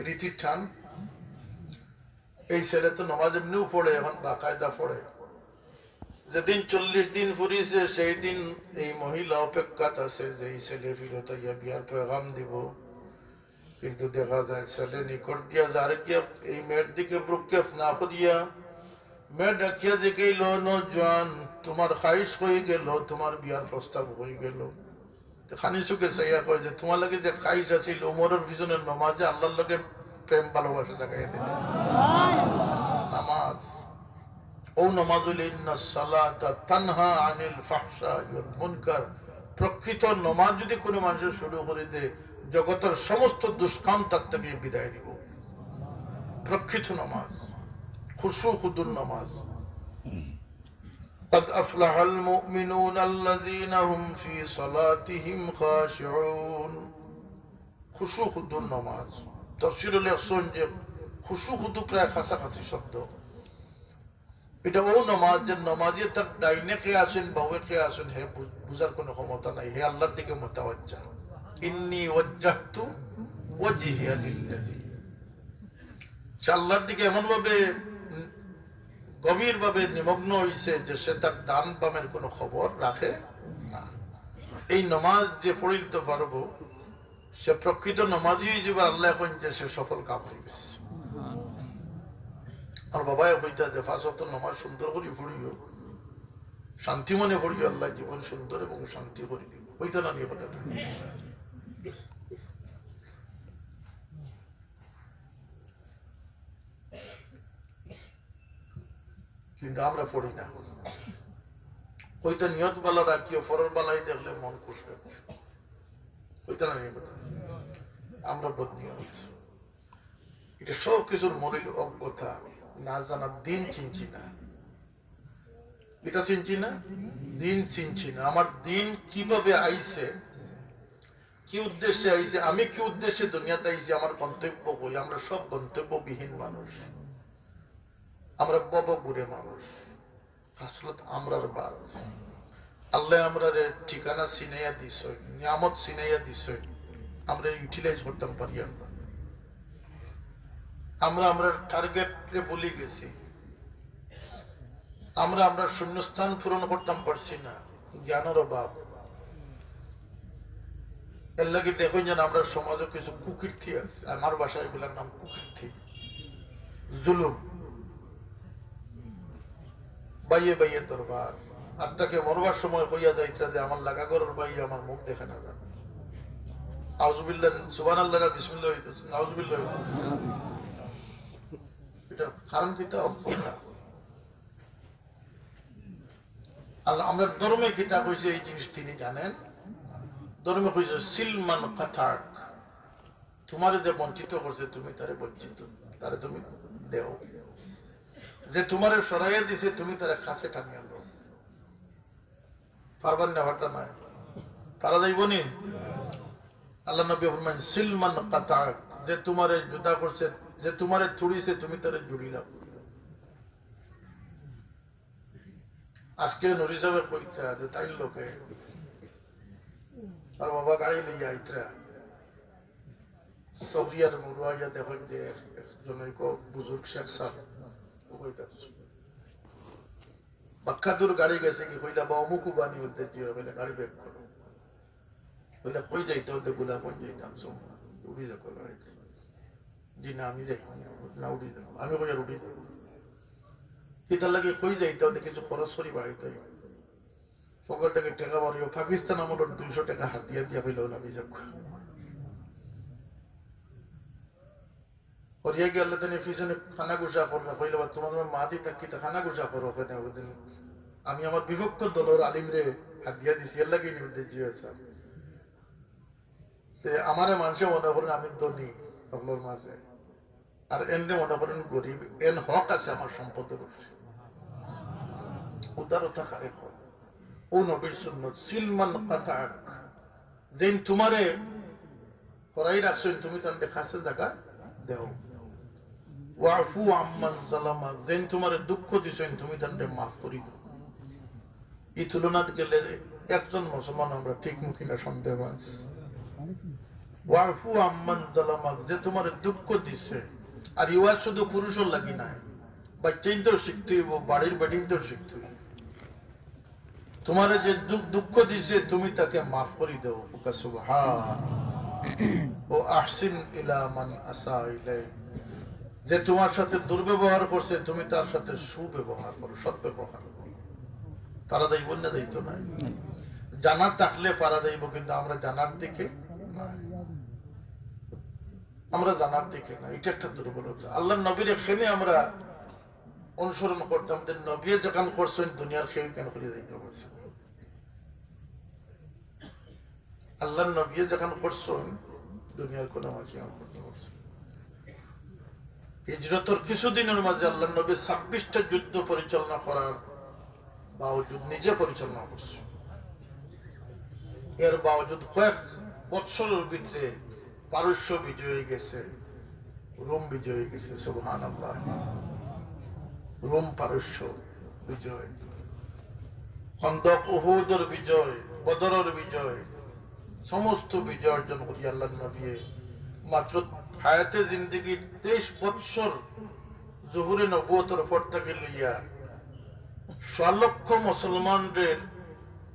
রীতির টান। এই ছেলে তো নামাজ এমনিও পড়ে, এখন বাকায়দা পড়ে। যেদিন 40 দিন ফুরিয়েছে সেই দিন এই মহিলা অপেক্ষাত আছে যে এই ছেলে ফিরত ইয়া বিয়ার পয়গাম দিব। কিন্তু দেখা যায় ছেলে নিকট দিয়া যার গিয়া এই মেয়ের দিকে প্রক্ষেপ না করিয়া মেয়ে ডাকিয়া যে গেল, নজওয়ান তোমার খাইশ হয়ে গেল, তোমার বিয়ার প্রস্তাব হয়ে গেল। খানি চোখে চাইয়া কয় যে তোমার লাগে যে খাইশ আছিল উমরের পিছনের নামাজে আল্লাহর লগে প্রেম ভালোবাসা লাগাই দিল। নামাজ ও নামাজ হইলে ইন্নাস সালাতা তানহা আনিল ফাহশাই ওয়াল মুনকার। প্রকৃত নামাজ যদি কোনো মানুষ শুরু করে দেয়, জগতের সমস্ত দুষ্কাম তার থেকে বিদায় দিব। প্রকৃত নামাজ, খুশু খুদুর নামাজ। قد أفلح المؤمنون الذين هم في صلاتهم خاشعون। খুশু খুদুর নামাজ তাফসীরে লেখছেন যে খুশু খুদু প্রায় কাছাকাছি শব্দ। এটা ও নামাজ যে নামাজে তার ডাইনে কে আছেন বাউয়ে কে আছেন হে বুঝার কোনো ক্ষমতা নাই, হে আল্লাহর দিকে মুতাওয়াজ্জা। ইন্নী ওয়াজ্জাহতু ওয়াজহিয়া লিল্লাযী, আল্লাহর দিকে এমন ভাবে গভীর ভাবে নিমগ্ন হয়েছে যে সে তার ডান বামের কোনো খবর রাখে না। এই নমাজ যে পড়িতে পারবো সে প্রকৃত নমাজি হয়ে আল্লাহ এখন যে সে সফল কাম হয়ে গেছে। আর বাবা কইতা যে ফাঁসত নমাজ সুন্দর করে পড়িও, শান্তি মনে পড়িও, আল্লাহ জীবন সুন্দর এবং শান্তি করে দিব, ওইটা না নিয়ে কথাটা। কিন্তু আমরা পড়ি না। ওইটা নিয়ত বালা রাখিও, ফরর বালাই দেখলে মন খুশ হবে, ওইটা না নিয়ে কথা। আমরা বদনিয়ত, এটা সব কিছুর মূল অজ্ঞতা, না জানা, দিন চিনছি না। এটা চিনছি না, দিন চিনছি না। আমার দিন কিভাবে আইছে, কি উদ্দেশ্যে আইছে, আমি কি উদ্দেশ্যে দুনিয়াতে আইছি, আমার গন্তব্য কই। আমরা সব গন্তব্যবিহীন মানুষ, আমরা ববগুড়ে মানুষ। আসলে আমরার বাদ আল্লাহ আমরা ঠিকানা চিনাইয়া দিস, নিয়ামত চিনাইয়া দিস, আমরা ইউটিলাইজ করতাম পারি। আমরা টার্গেটে বলি গেছি, আমরা শূন্যস্থান পূরণ করতাম পারছি না, জ্ঞানের অভাব। এর লাগে দেখুন যেন আমরা সমাজে কিছু কুকীর্তি আছে, আমার বাসায় এগুলোর নাম কুকীর্তি, জুলুম, বাইয়ে বাইয়ে দরবার। আত্মাকে মরবার সময় হইয়া যাইতা যে আমার লাগা গরুর বাইয়ে আমার মুখ দেখে না যান। আউযুবিল্লাহ, সুবহানাল্লাহ, বিসমিল্লাহ হইতো, নাউযুবিল্লাহ হইতো। এটা কারণ কিতা অজ্ঞতা। আল্লাহ আমরা ধর্মে কিতা কইছে এই জিনিস তিনি জানেন। ধর্মে কইছে সিলমান কাতাক, তোমারে যে বঞ্চিত করছে তুমি তারে বঞ্চিত, তারে তুমি দেও। যে তোমারে সরাইয়া দিছে তুমি তারে কাছে টানিয়া দাও। পারবার না, পারতা না, পারা যাইব নি। আল্লাহ নবী ফরমান সিলমান কাতাক, যে তোমারে জুদা করছে, যে তোমারে ছুড়িছে তুমি তারে জুড়ি দাও। আজকে নুরি সাহেবের পরীক্ষা যে তাই লোকে আর বাবা গাড়ি লইয়া আইতরা সবরিয়ার মুরুয়াইয়া দেখেন যে জনৈক বুজুর্গ শেখ সাহেব বাক্কাদুর গাড়ি গেছে কি কইলা বা অমুকু বানি হতে দিয়ে বলে গাড়ি বের করো, বলে কই যাইতে হতে গুলা কোন যাইতাম উঠি যাবো। জি না আমি যাই না, উঠি যাবো। আমি কই আর উঠি যাবো, সেটার লাগে কই যাইতে হতে কিছু খরচ করি বাড়িতে পকেট থেকে টাকা বাড়িও। পাকিস্তান আমার 200 টাকা হাতিয়া দিয়া পেল আমি যাব করিয়া গিয়ে আল্লাহ তিনি পিছনে খানা গুসা করবে কইলে তোমার মা দি তাকি খানা গুসা করো ওখানে। ওদিন আমি আমার বিভক্ত দলের আলিমরে হাত দিয়া দিছি, এর লাগে নির্দেশ হয়েছে। আমার মানুষে মনে করেন আমি ধনী সকলের মাঝে, আর এনে মনে করেন গরিব। এন হক আছে আমার সম্পদের উপরে, উদারতা কারে হয়। ও নবীর সুন্নাত সিলমান কাতাক, যেন তোমারে করাই রাখছেন তুমি তার কাছে জায়গা দেও। ওয়াফু আম্মান জালামা, যেন তোমারে দুঃখ দিছেন তুমি তার মাফ করে দাও। এই তুলনাতে গেলে একজন মুসলমান আমরা ঠিক মুখী না, সন্দেহ আছে। ওয়াফু আম্মান জালামা, যে তোমারে দুঃখ দিছে। আর ইওয়াজ শুধু পুরুষের লাগি নাই, বাচ্চাইতেও শিখতে হইব, বাড়ির বেডিনতেও শিখতে হইব। তোমারে যে দুঃখ দিছে তুমি তাকে মাফ করে দাও। সুবহান ও আহসিন ইলা মান আসা ইলাইক, যে তোমার সাথে দুর্ব্যবহার করছে তুমি তার সাথে সুব্যবহার করো, সদ্ব্যবহার করো। পারা যাইব না, যাইতো না। জানার থাকলে পারা যাইব, কিন্তু আমরা জানার দিকে আমরা জানার দিকে না, এটা একটা দুর্বলতা। আল্লাহ নবীর এখানে আমরা অনুসরণ করতাম, নবী যখন করছেন দুনিয়ার খেয়ে কেন করে যাইতে পারছে। আল্লাহ নবী যখন করছেন দুনিয়ার কোন মাঝে করতে পারছে। হিজরতের কিছুদিনের মাঝে আল্লাহ নবী 26টা যুদ্ধ পরিচালনা করার বাওজুদ নিজে পরিচালনা করছে। এর বাওজুদ কয়েক বৎসরের ভিতরে পারস্য বিজয় গেছে, রোম বিজয় গেছে। সুবহানাল্লাহ, রোম পারস্য বিজয়, খন্দক উহুদের বিজয়, বদরের বিজয়, সমস্ত বিজয় অর্জন করি আল্লাহ নবী মাত্র হায়াতে জিন্দেগির 23 বৎসর জহুরে নবুয়তের পর থেকে লইয়া লক্ষ মুসলমানদের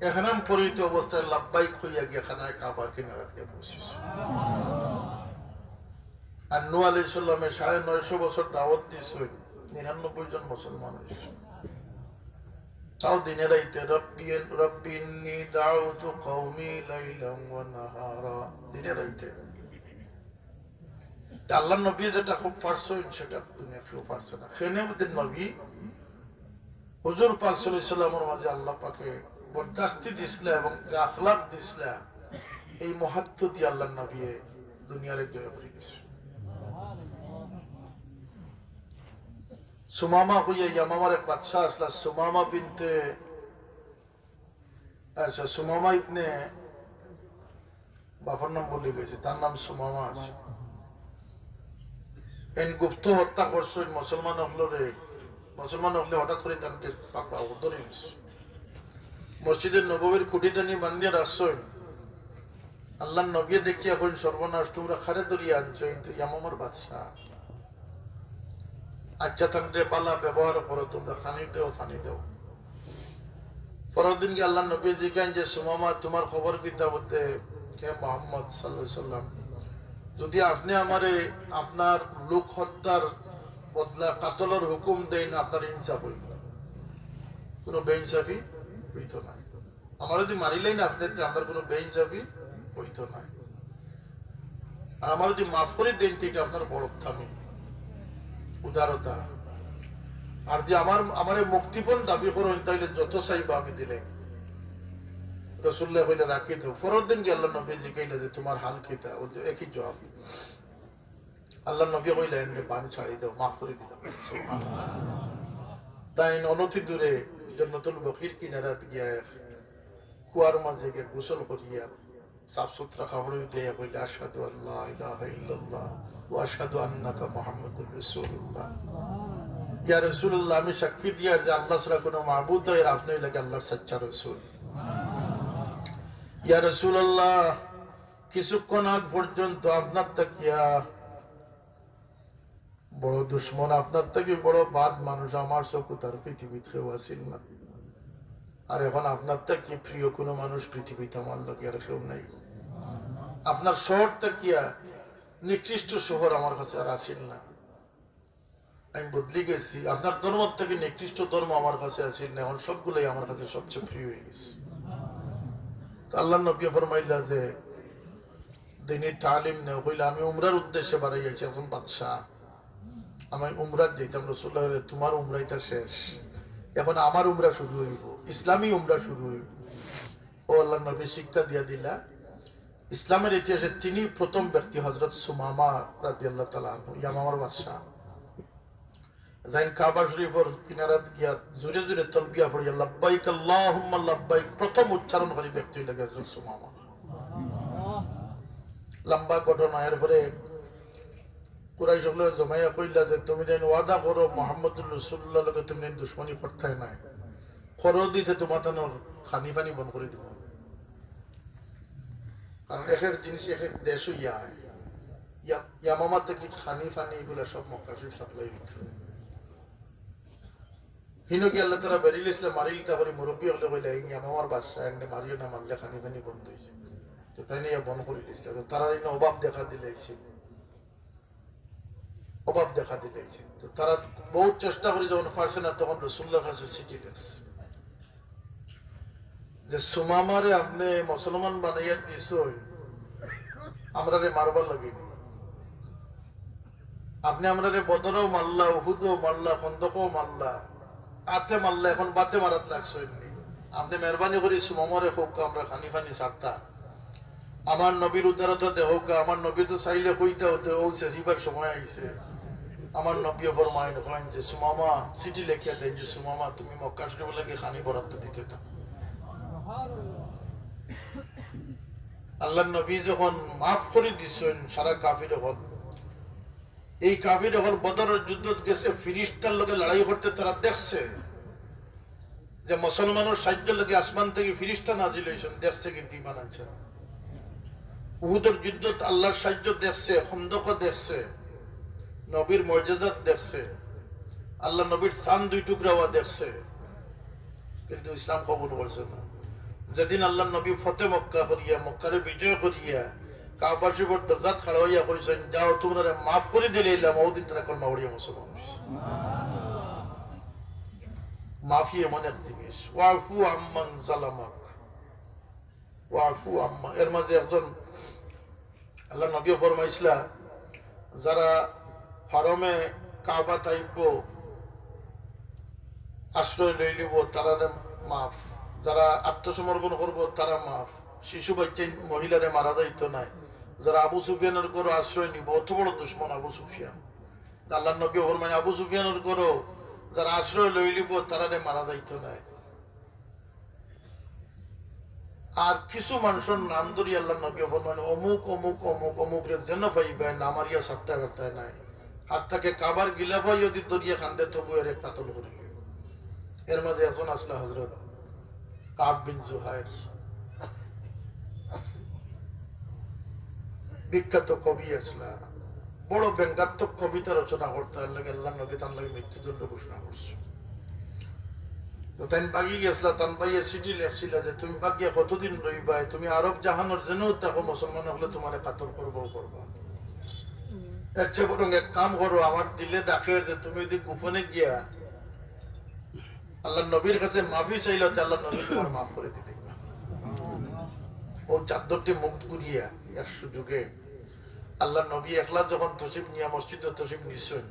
এহরাম পরিহিত অবস্থায় লাব্বাইক হইয়া গিয়া খানায় কাবা কিনারা গিয়ে পৌঁছেছে। আর নূহ আলাইহিস সালামের 950 বছর দাওয়াত দিয়েছে, 99 জন মুসলমান হয়েছে। তাও দিনে রাইতে রব্বি ইন্নী দাউতু কওমি লাইলান ওয়া নাহারা, দিনে রাইতে। আল্লাহর নবী যেটা খুব পারছেন সেটা দুনিয়া কেউ পারছে না। খেনেমুদ্দিন নবী হুজুর পাক সাল্লাল্লাহু আলাইহি ওয়াসাল্লামের মাঝে আল্লাহ পাকে বরদাস্তি দিছিলেন এবং যে আখলাক দিছিলেন, এই মহত্ব দিয়ে আল্লাহর নবী দুনিয়ারে জয় করে গেছে। সুমামা হইয়া ইয়ামামার এক বাদশাহ আসলা, সুমামা বিনতে সুমামা ইবনে বাবার নাম বলে গেছে, তার নাম সুমামা আছে। এন গুপ্ত হত্যা করছেন মুসলমান হলে হঠাৎ করে তাকে পাকড়া ধরে গেছে। মসজিদের নববীর খুঁটিদানি বান্ধিয়া রাখছেন। আল্লাহ নবী দেখিয়া কইন সর্বনাশ, তোমরা খারে ধরিয়া আনছো, কিন্তু ইয়ামামার বাদশাহ। আচ্ছা তাদের পালা ব্যবহার করো, তোমরা খানি দেও ফানি দেও। পরের দিন কি আল্লাহ নবী জিজ্ঞাসা যে সুমামা তোমার খবর কিতা বলতে, হে মুহাম্মদ সাল্লাল্লাহু আলাইহি সাল্লাম, যদি আপনি আমারে আপনার লোক হত্যার বদলা কাতলের হুকুম দেন, আপনার ইনসাফ হইল, কোন বেইনসাফি হইত না। আমার যদি মারিলেই না আপনি, আমার কোন বেইনসাফি হইত না। আর আমার যদি মাফ করে দেন, এটা আপনার বড় থামি উদারতা। আর যে আমার মুক্তিপণ দাবি করেন, তাইলে যত চাইবা আমি দিলে। রাসূলুল্লাহ কইলে রাখি দাও। পরের দিন কি আল্লাহ নবী জিজ্ঞাসা যে তোমার হাল কিতা, ও একই জবাব। আল্লাহ নবী কইলেন বান ছাড়ি দাও, মাফ করে দিলাম। তাই অনতি দূরে জান্নাতুল বকির কিনারা গিয়া কুয়ার মাঝে গিয়ে গোসল করিয়া সাফ সুতরা কাপড় দিয়ে কইলে আশহাদু আল্লা ইলাহা ইল্লাল্লাহ ওয়া আশহাদু আন্নাকা মুহাম্মাদুর রাসূলুল্লাহ। ইয়া রাসূলুল্লাহ, আমি সাক্ষী দিয়া যে আল্লাহ ছাড়া কোনো মাবুদ নাই, আপনি লাগে আল্লাহর সচ্চা রাসূল। ইয়া রাসূলুল্লাহ, কিছুক্ষণ আগ পর্যন্ত আপনার তাকিয়া বড় দুশ্মন, আপনার থেকে বড় বাদ মানুষ আমার চকু তার পৃথিবীতে কেউ আসিল না। আর এখন আপনার থেকে প্রিয় কোনো মানুষ পৃথিবীতে আমার লোক আর কেউ নাই। আপনার শহর তাকিয়া নিকৃষ্ট শহর আমার কাছে আর আসিল না। আমি বদলে গেছি, আপনার ধর্ম থেকে নিকৃষ্ট ধর্ম আমার কাছে আসিল না। এখন সবগুলোই আমার কাছে সবচেয়ে প্রিয় হয়ে গেছে। আল্লাহ নবী ফরমাইলা যে দিনী তালিম নেও, কইলা আমি উমরার উদ্দেশ্যে বাড়াইয়াছি, এখন বাদশাহ আমি উমরাত যেতাম। রাসূলুল্লাহ বলে তোমার উমরাইটা শেষ, এখন আমার উমরা শুরু হইব, ইসলামী উমরা শুরু হইব। ও আল্লাহ নবী শিক্ষা দিয়া দিলা। ইসলামের ইতিহাসে তিনি প্রথম ব্যক্তি, হযরত সুমামা রাদিয়াল্লাহু তাআলা আনহু, ইয়ামামার বাদশাহ, যাইন কাবা শরীফের কিনারাত গিয়া জোরে জোরে তালবিয়া পড়িয়া লাব্বাইক আল্লাহুম্মা লাব্বাইক প্রথম উচ্চারণ করি ব্যক্তি লাগে হযরত সুমামা। লম্বা ঘটনা। এরপরে কুরাইশ সকলে জমাইয়া কইলা যে তুমি যেন ওয়াদা করো মুহাম্মদুর রাসূলুল্লাহর লগে তুমি দুশমনী করতে নাই, খরচ দিতে তোমার তানোর খানি পানি বন্ধ করে দিব। কারণ এক এক জিনিস এক এক দেশ ইয়ামামা থেকে খানি ফানি এগুলা সব মক্কা শরীফ সাপ্লাই হইত। হিনকি আল্লাহ তাআলা বেরিল ইসলাম মারিল, তারপরে মুরব্বী হলে কইলা এই ইয়ামামার বাদশা এনে মারিও না, মারলে খানি ফানি বন্ধ হয়ে যায়। তো তাই নিয়ে বন্ধ করে দিয়েছিল। তারা অভাব দেখা দিলেছে, অভাব দেখা দিলেছে। তো তারা বহুত চেষ্টা করে যখন পারছে না, তখন রাসূলুল্লাহর কাছে চিঠি লিখছে যে সুমামারে আপনি মুসলমান বানাইয়া দিয়েছেন, আমরা রে মারবার লাগে। আপনি আমরা রে বদরও মারলা, উহুদও মারলা, খন্দকও মারলা, আতে মারলা, এখন বাতে মারাত লাগছে। আপনি মেহরবানি করি সুমামারে হোক আমরা খানি ফানি ছাড়তা, আমার নবীর উদারতা দেহক। আমার নবী তো চাইলে কইতে হতে ও শেষিবার সময় আইছে। আমার নবী ফরমায় দেখলেন যে সুমামা চিঠি লেখিয়া দেন যে সুমামা তুমি মক্কা শরীফ লাগে খানি বরাদ্দ দিতে থাকো। আল্লাহ নবী যখন মাফ করে দিচ্ছেন সারা কাফির, হল এই কাফির হল বদরের যুদ্ধ গেছে, ফিরিস্তার লোকে লড়াই করতে তারা দেখছে যে মুসলমানের সাহায্য লাগে আসমান থেকে ফিরিস্তা নাজিল হয়েছেন, দেখছে কিন্তু ঈমান আনছে। উহুদের যুদ্ধ আল্লাহর সাহায্য দেখছে, খন্দক দেখছে, নবীর মর্যাদা দেখছে, আল্লাহ নবীর সান দুই টুকরা হওয়া দেখছে। কিন্তু ইসলাম কবুল করছে না। যেদিন আল্লাহ নবী ফতে মক্কা করিয়া মক্কারে বিজয় করিয়া কাবা শরীফের দরজাত খাড়া হইয়া কইছেন, যাও তোমরা মাফ করে দিলে ইল্লাম, ওদিন তারা কলমা পড়িয়া মুসলমান হইছে। মাফি এমন এক জিনিস, ওয়াফু আম্মান জালামাক, ওয়াফু আম্মা। এর মাঝে একজন আল্লাহ নবী ফরমাইছিলা, যারা হারমে কাবা তাইব আশ্রয় লই লিব তারা মাফ, যারা আত্মসমর্পণ করবো তারা মাফ, শিশু বাচ্চা মহিলারে মারা যাইতো নাই, যারা আবু সুফিয়ানের করো আশ্রয় নিব, অত বড় দুশ্মন আবু সুফিয়ান। আল্লাহ নবী ফরমায় আবু সুফিয়ানের করো যারা আশ্রয় লই লিব তারা মারা যাইতো নাই। আর কিছু মানুষের নাম ধরি আল্লাহ নবী ফরমায় অমুক অমুক অমুক অমুক রে যেন পাইবেন নামারিয়া সাতটা করতে নাই, হাত থেকে কাবার গিলাফাই যদি দরিয়া খান্দে তবু এর কাতল করি। এর মাঝে এখন আসলে হযরত কাব বিন জুহাইর, বিখ্যাত কবি আসলা, বড় ব্যঙ্গাত্মক কবিতা রচনা করতে আল্লাহ নবী তার লাগে মৃত্যুদণ্ড ঘোষণা করছে। তো তাই বাগি গেছিলা, তান ভাইয়ে চিঠি লেখছিল যে তুমি বাগিয়া কতদিন রইবা, তুমি আরব জাহানোর জন্য দেখো মুসলমান হলে তোমার কাতল করবো করবা, এর চেয়ে বরং এক কাম করো, আমার দিলে ডাকে যে তুমি যদি গোপনে গিয়া আল্লাহ নবীর কাছে মাফি চাইল, আল্লাহ নবী তোমার মাফ করে দিতে। ও চাদরটি মুখ করিয়া এর সুযোগে আল্লাহ নবী একলা যখন তসিফ নিয়া মসজিদে তসিফ নিছেন,